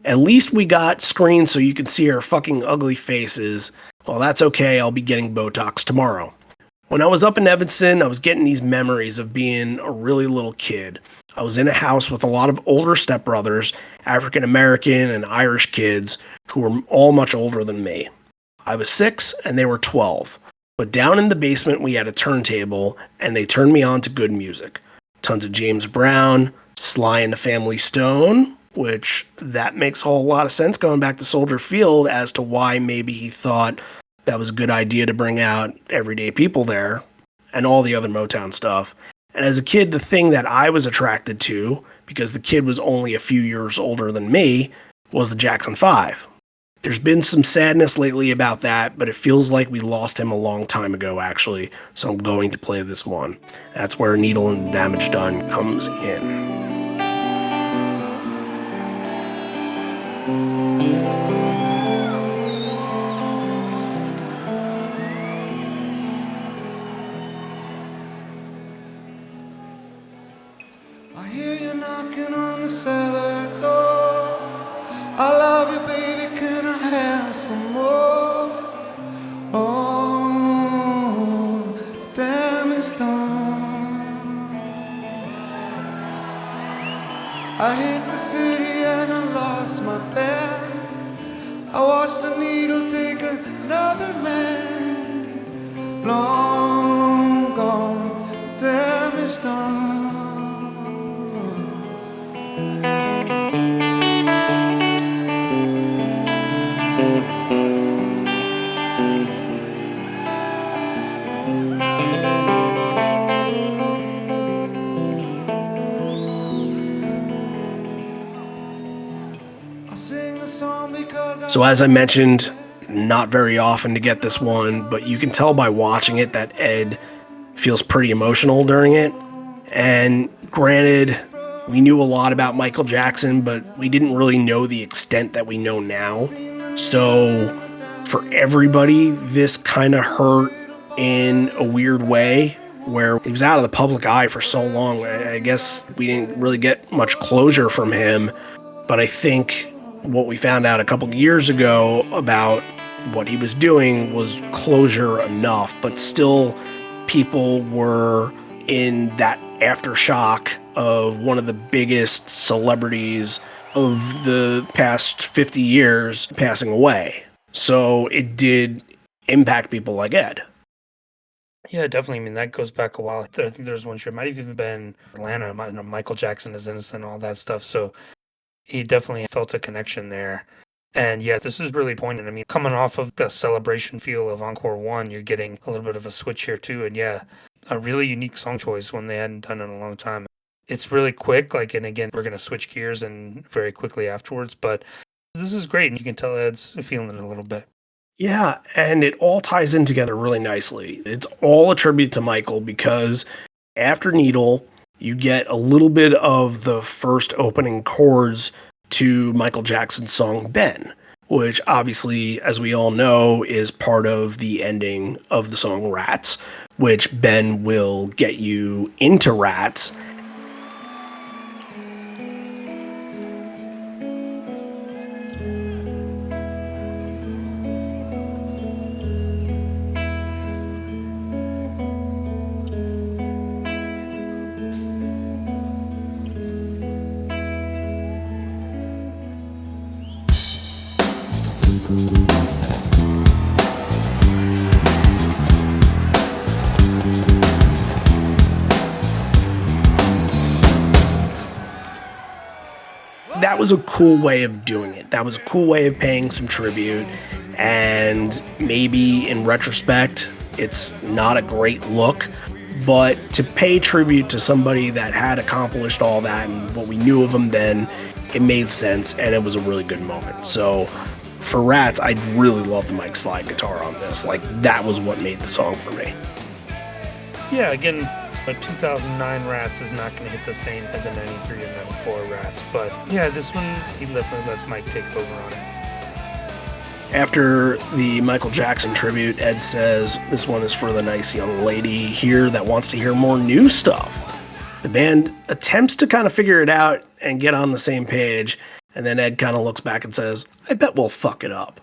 At least we got screens so you can see our fucking ugly faces. Well, that's okay, I'll be getting Botox tomorrow. When I was up in Evanston, I was getting these memories of being a really little kid. I was in a house with a lot of older stepbrothers, African American and Irish kids, who were all much older than me. I was 6 and they were 12. But down in the basement we had a turntable and they turned me on to good music. Tons of James Brown, Sly and the Family Stone, which that makes a whole lot of sense going back to Soldier Field as to why maybe he thought that was a good idea to bring out Everyday People there, and all the other Motown stuff. And as a kid, the thing that I was attracted to, because the kid was only a few years older than me, was the Jackson 5. There's been some sadness lately about that, but it feels like we lost him a long time ago, actually, so I'm going to play this one. That's where Needle and Damage Done comes in. I hear you knocking on the cellar door. I love you, baby, can I have some more? Oh, damn it's done. I hit the city and I lost my bed. I watched the needle take another man. Long gone, damn it's done. song because So as I mentioned, not very often to get this one, but you can tell by watching it that Ed feels pretty emotional during it. And granted, we knew a lot about Michael Jackson, but we didn't really know the extent that we know now. So for everybody, this kind of hurt in a weird way, where he was out of the public eye for so long. I guess we didn't really get much closure from him, but I think what we found out a couple years ago about what he was doing was closure enough, but still people were in that aftershock of one of the biggest celebrities of the past 50 years passing away. So it did impact people like Ed. Yeah, definitely. I mean, that goes back a while. I think there's one show, it might have even been Atlanta, Michael Jackson is innocent, all that stuff. So he definitely felt a connection there. And yeah, this is really poignant. I mean, coming off of the celebration feel of Encore 1, you're getting a little bit of a switch here too. And yeah, a really unique song choice, one they hadn't done in a long time. It's really quick, and again, we're going to switch gears and very quickly afterwards, but this is great. And you can tell Ed's feeling it a little bit. Yeah, and it all ties in together really nicely. It's all a tribute to Michael because after Needle, you get a little bit of the first opening chords to Michael Jackson's song Ben, which obviously, as we all know, is part of the ending of the song Rats, which Ben will get you into Rats. That was a cool way of doing it. That was a cool way of paying some tribute. And maybe in retrospect, it's not a great look. But to pay tribute to somebody that had accomplished all that and what we knew of him then, it made sense and it was a really good moment. So for Rats, I really love the Mike slide guitar on this. That was what made the song for me. Yeah, again, a 2009 Rats is not going to hit the same as a 93 and 94 Rats, but yeah, this one, he definitely lets Mike take over on it. After the Michael Jackson tribute, Ed says, "This one is for the nice young lady here that wants to hear more new stuff." The band attempts to kind of figure it out and get on the same page, and then Ed kind of looks back and says, "I bet we'll fuck it up."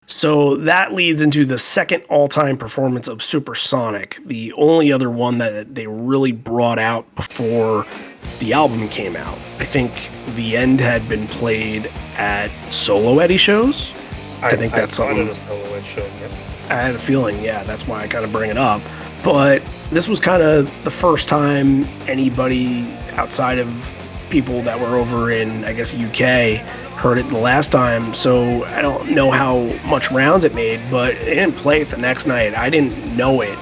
So that leads into the second all-time performance of Supersonic, the only other one that they really brought out before the album came out. I think The End had been played at solo Eddie shows. I think that's something. A solo Ed show, yep. I had a feeling, yeah, that's why I kind of bring it up. But this was kind of the first time anybody outside of people that were over in, I guess, UK heard it the last time. So I don't know how much rounds it made, but it didn't play it the next night. I didn't know it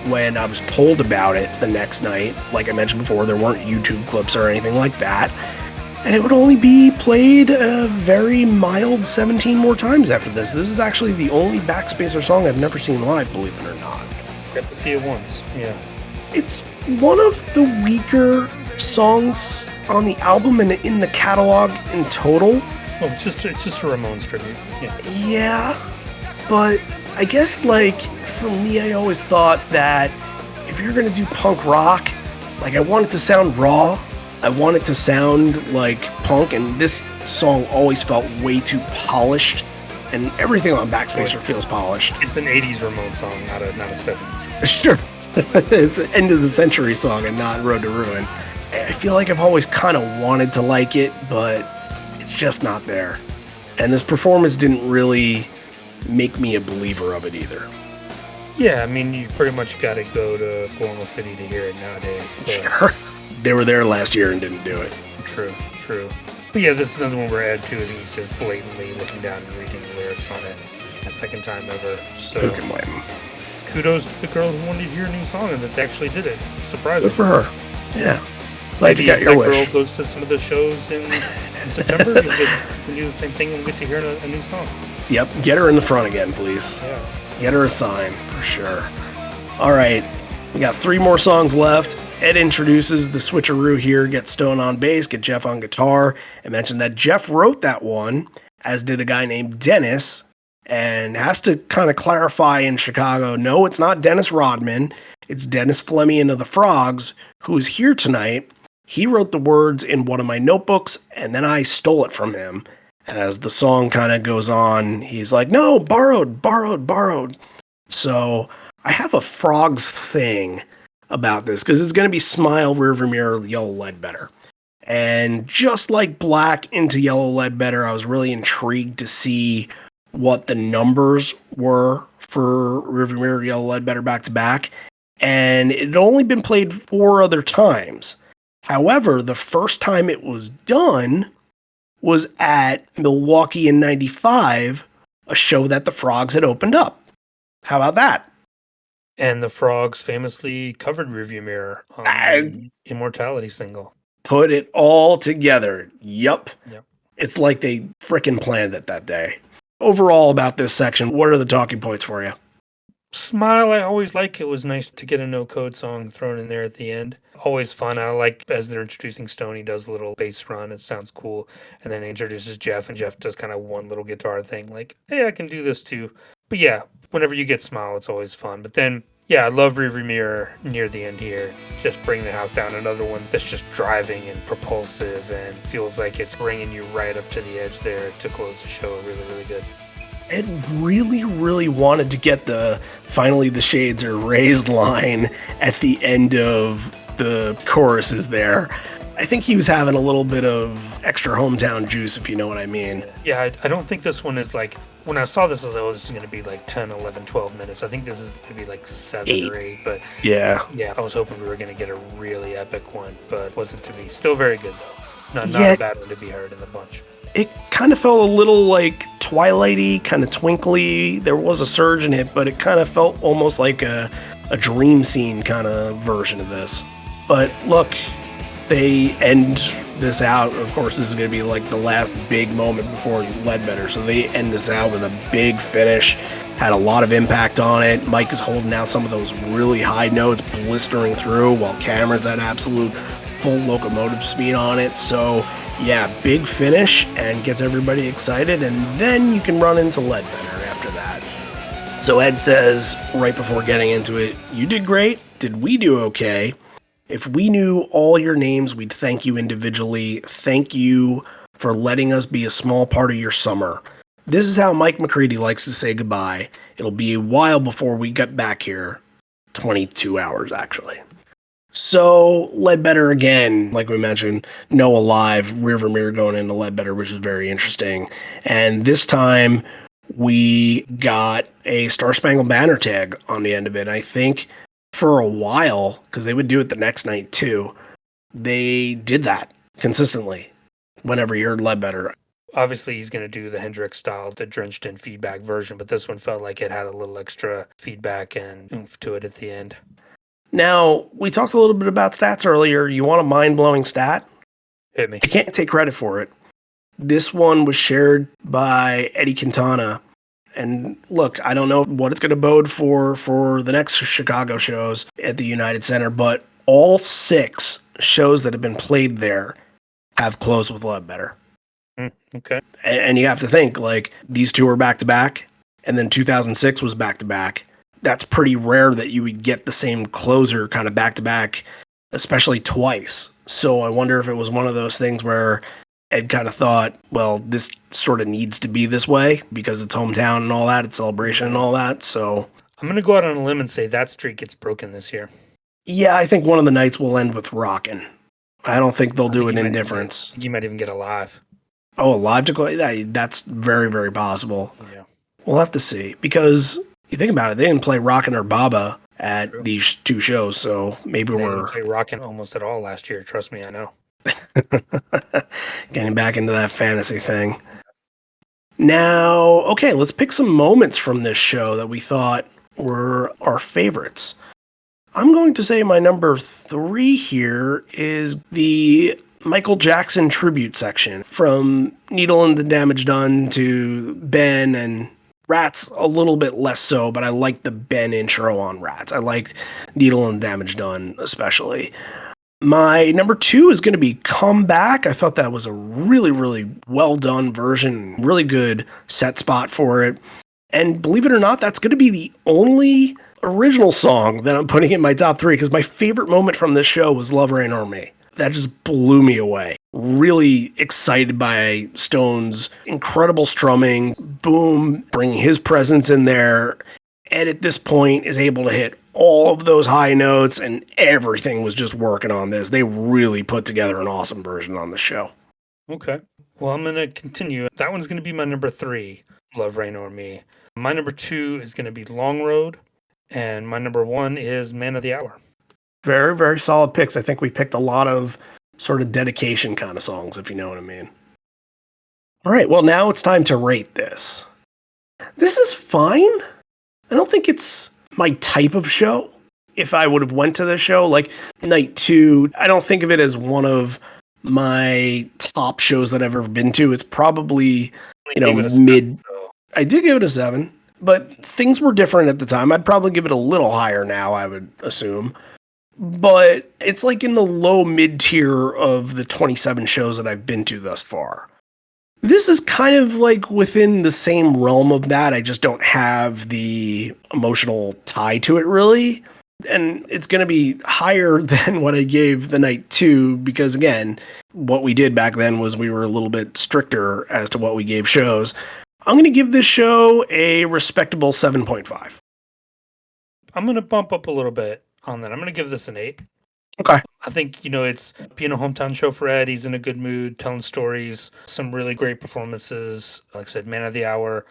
when I was told about it the next night. Like I mentioned before, there weren't YouTube clips or anything like that. And it would only be played a very mild 17 more times after this. This is actually the only Backspacer song I've never seen live, believe it or not. Got to see it once, yeah. It's one of the weaker songs on the album and in the catalog in total. Oh, it's just a Ramones tribute, yeah. Yeah, but I guess, for me, I always thought that if you're gonna do punk rock, I want it to sound raw. I want it to sound like punk, and this song always felt way too polished, and everything on Backspacer feels polished. It's an 80s Ramones song, not a 70s. Sure. It's an end of the century song and not Road to Ruin. I feel like I've always kind of wanted to like it, but it's just not there. And this performance didn't really make me a believer of it either. Yeah, I mean, you pretty much got to go to Oklahoma City to hear it nowadays. But Sure. They were there last year and didn't do it. True. But yeah, this is another one where Ed, too, I think he's just blatantly looking down and reading the lyrics on it. The second time ever. So Who can blame him? kudos to the girl who wanted to hear a new song and that they actually did it. Surprising. Good for her. Yeah. Glad you got your that wish. girl goes to some of the shows in In September, we can do the same thing and we'll get to hear a new song. Yep, get her in the front again, please. Yeah. Get her a sign, for sure. All right, we got 3 more songs left. Ed introduces the switcheroo here, get Stone on bass, get Jeff on guitar, and mentioned that Jeff wrote that one, as did a guy named Dennis, and has to kind of clarify in Chicago, no, it's not Dennis Rodman, it's Dennis Fleming of the Frogs, who is here tonight. He wrote the words in one of my notebooks, and then I stole it from him. And as the song kind of goes on, he's like, no, borrowed. So I have a Frogs thing about this, because it's going to be Smile, Rearview Mirror, Yellow Ledbetter. And just like Black into Yellow Ledbetter, I was really intrigued to see what the numbers were for Rearview Mirror, Yellow Ledbetter back to back. And it had only been played 4 other times. However, the first time it was done was at Milwaukee in 95, a show that the Frogs had opened up. How about that? And the Frogs famously covered Rearview Mirror on the Immortality single. Put it all together. Yup. Yep. It's like they frickin' planned it that day. Overall, about this section, what are the talking points for you? Smile, I always like. It was nice to get a no-code song thrown in there at the end. Always fun. I like, as they're introducing Stone, he does a little bass run. It sounds cool. And then he introduces Jeff, and Jeff does kind of one little guitar thing. Like, hey, I can do this too. But yeah, whenever you get Smile, it's always fun. But then, yeah, I love Rearview Mirror near the end here. Just Bring the House Down. Another one that's just driving and propulsive and feels like it's bringing you right up to the edge there to close the show. Really, really good. Ed really wanted to get the finally the shades are raised line at the end of the choruses there. I think he was having a little bit of extra hometown juice, if you know what I mean. Yeah, I don't think this one is like, when I saw this, I was like, oh, this is going to be like 10, 11, 12 minutes. I think this is going to be like 7 or 8, but yeah, I was hoping we were going to get a really epic one, but wasn't to be. Still very good, though. Not a bad one to be heard in the bunch. It kind of felt a little like Twilighty, kind of twinkly. There was a surge in it, but it kind of felt almost like a dream scene kind of version of this. But look, they end this out. Of course, this is going to be like the last big moment before Ledbetter. So they end this out with a big finish. Had a lot of impact on it. Mike is holding out some of those really high notes, blistering through, while Cameron's at absolute full locomotive speed on it. So yeah, big finish and gets everybody excited, and then you can run into Ledbetter after that. So Ed says, right before getting into it, you did great. Did we do okay? If we knew all your names, we'd thank you individually. Thank you for letting us be a small part of your summer. This is how Mike McCready likes to say goodbye. It'll be a while before we get back here. 22 hours, actually. So, Ledbetter again, like we mentioned, Noah live, Rearview Mirror going into Ledbetter, which is very interesting. And this time, we got a Star Spangled Banner tag on the end of it. I think for a while, because they would do it the next night too, they did that consistently whenever you heard Ledbetter. Obviously, he's going to do the Hendrix style, the drenched in feedback version, but this one felt like it had a little extra feedback and oomph to it at the end. Now, we talked a little bit about stats earlier. You want a mind-blowing stat? Hit me. I can't take credit for it. This one was shared by Eddie Quintana. And look, I don't know what it's going to bode for the next Chicago shows at the United Center, but all 6 shows that have been played there have closed with Ledbetter. Okay. And you have to think, like, these 2 are back-to-back, and then 2006 was back-to-back. That's pretty rare that you would get the same closer kind of back-to-back, especially twice. So I wonder if it was one of those things where Ed kind of thought, well, this sort of needs to be this way because it's hometown and all that, it's celebration and all that. So I'm going to go out on a limb and say that streak gets broken this year. Yeah, I think one of the nights will end with Rockin'. I don't think they'll do an Indifference. You might even get a live. Oh, a live to play? That's very, very possible. Yeah. We'll have to see because you think about it, they didn't play Rockin' or Baba at these 2 shows, so maybe They we're didn't play Rockin' almost at all last year. Trust me, I know. getting back into that fantasy thing. Now, okay, let's pick some moments from this show that we thought were our favorites. I'm going to say my number 3 here is the Michael Jackson tribute section, from Needle and the Damage Done to Ben, and Rats a little bit less so, but I like the Ben intro on Rats. I like Needle and Damage Done especially. My number 2 is going to be Come Back. I thought that was a really, really well done version, really good set spot for it. And believe it or not, that's going to be the only original song that I'm putting in my top 3, because my favorite moment from this show was Love Rain on Me. That just blew me away. Really excited by Stone's incredible strumming, Boom bringing his presence in there, and at this point is able to hit all of those high notes, and everything was just working on this. They really put together an awesome version on the show. Okay. Well, I'm going to continue. That one's going to be my number 3, Love Rain on Me. My number 2 is going to be Long Road, and my number 1 is Man of the Hour. Very, very solid picks. I think we picked a lot of sort of dedication kind of songs, if you know what I mean. All right, well, now it's time to rate this. This is fine. I don't think it's my type of show. If I would have went to the show, like Night 2, I don't think of it as one of my top shows that I've ever been to. It's probably, mid. I did give it a 7, but things were different at the time. I'd probably give it a little higher now, I would assume. But it's like in the low mid tier of the 27 shows that I've been to thus far. This is kind of like within the same realm of that. I just don't have the emotional tie to it really. And it's going to be higher than what I gave the Night 2 because, again, what we did back then was we were a little bit stricter as to what we gave shows. I'm going to give this show a respectable 7.5. I'm going to bump up a little bit on that. I'm going to give this an 8. Okay. I think, it's being a hometown show for Ed. He's in a good mood, telling stories, some really great performances. Like I said, Man of the Hour,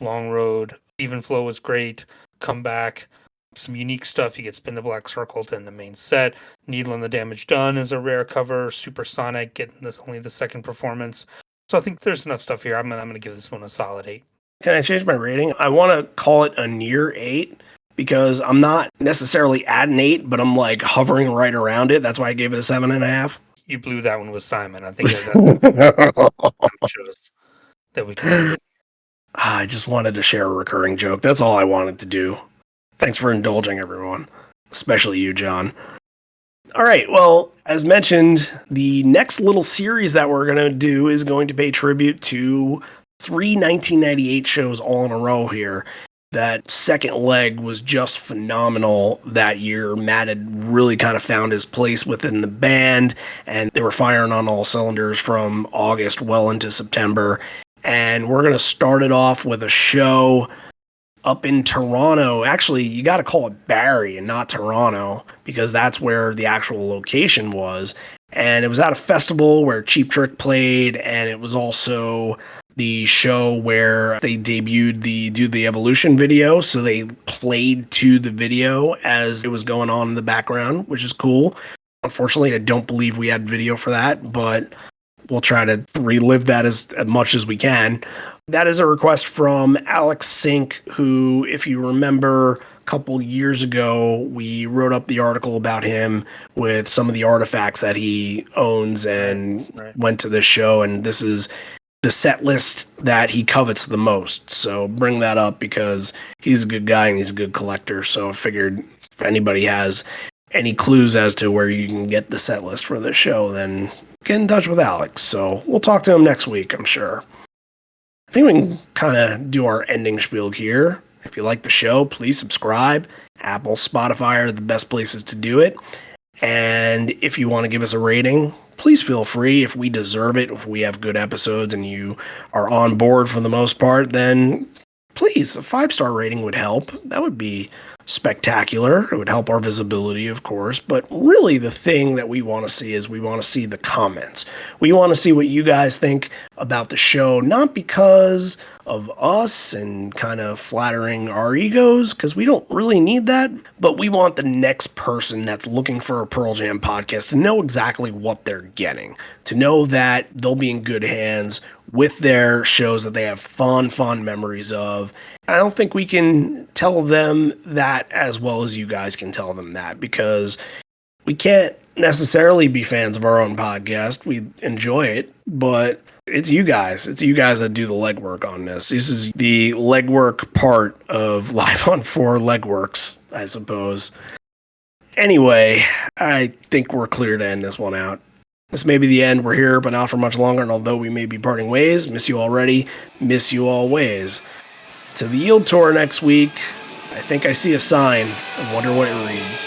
Long Road, Even Flow was great, Come Back, some unique stuff. You get Spin the Black Circle to end the main set. Needle and the Damage Done is a rare cover. Supersonic getting this only the second performance. So I think there's enough stuff here. I'm going to give this one a solid 8. Can I change my rating? I want to call it a near 8. Because I'm not necessarily at an 8, but I'm like hovering right around it. That's why I gave it a 7.5. You blew that one with Simon. I think that shows that we can. I just wanted to share a recurring joke. That's all I wanted to do. Thanks for indulging, everyone. Especially you, John. All right, well, as mentioned, the next little series that we're going to do is going to pay tribute to 3 1998 shows all in a row here. That second leg was just phenomenal that year. Matt had really kind of found his place within the band, and they were firing on all cylinders from August well into September. And we're going to start it off with a show up in Toronto. Actually, you got to call it Barrie and not Toronto, because that's where the actual location was. And it was at a festival where Cheap Trick played, and it was also the show where they debuted the Do the Evolution video, so they played to the video as it was going on in the background, which is cool. Unfortunately, I don't believe we had video for that, but we'll try to relive that as much as we can. That is a request from Alex Sink, who, if you remember, a couple years ago, we wrote up the article about him with some of the artifacts that he owns and went to this show, and this is the set list that he covets the most. So bring that up because he's a good guy and he's a good collector. So I figured if anybody has any clues as to where you can get the set list for this show, then get in touch with Alex. So we'll talk to him next week, I'm sure. I think we can kind of do our ending spiel here. If you like the show, please subscribe. Apple, Spotify are the best places to do it. And if you want to give us a rating, please feel free. If we deserve it, if we have good episodes and you are on board for the most part, then please, a 5-star rating would help. That would be spectacular. It would help our visibility, of course. But really the thing that we want to see is we want to see the comments. We want to see what you guys think about the show, not because of us and kind of flattering our egos, because we don't really need that, but we want the next person that's looking for a Pearl Jam podcast to know exactly what they're getting, to know that they'll be in good hands with their shows that they have fond memories of. I don't think we can tell them that as well as you guys can tell them that, because we can't necessarily be fans of our own podcast. We enjoy it, but it's you guys. It's you guys that do the legwork on this. This is the legwork part of Live on 4 Legworks, I suppose. Anyway, I think we're clear to end this one out. This may be the end. We're here, but not for much longer. And although we may be parting ways, miss you already, miss you always. To the Yield Tour next week, I think I see a sign. I wonder what it reads.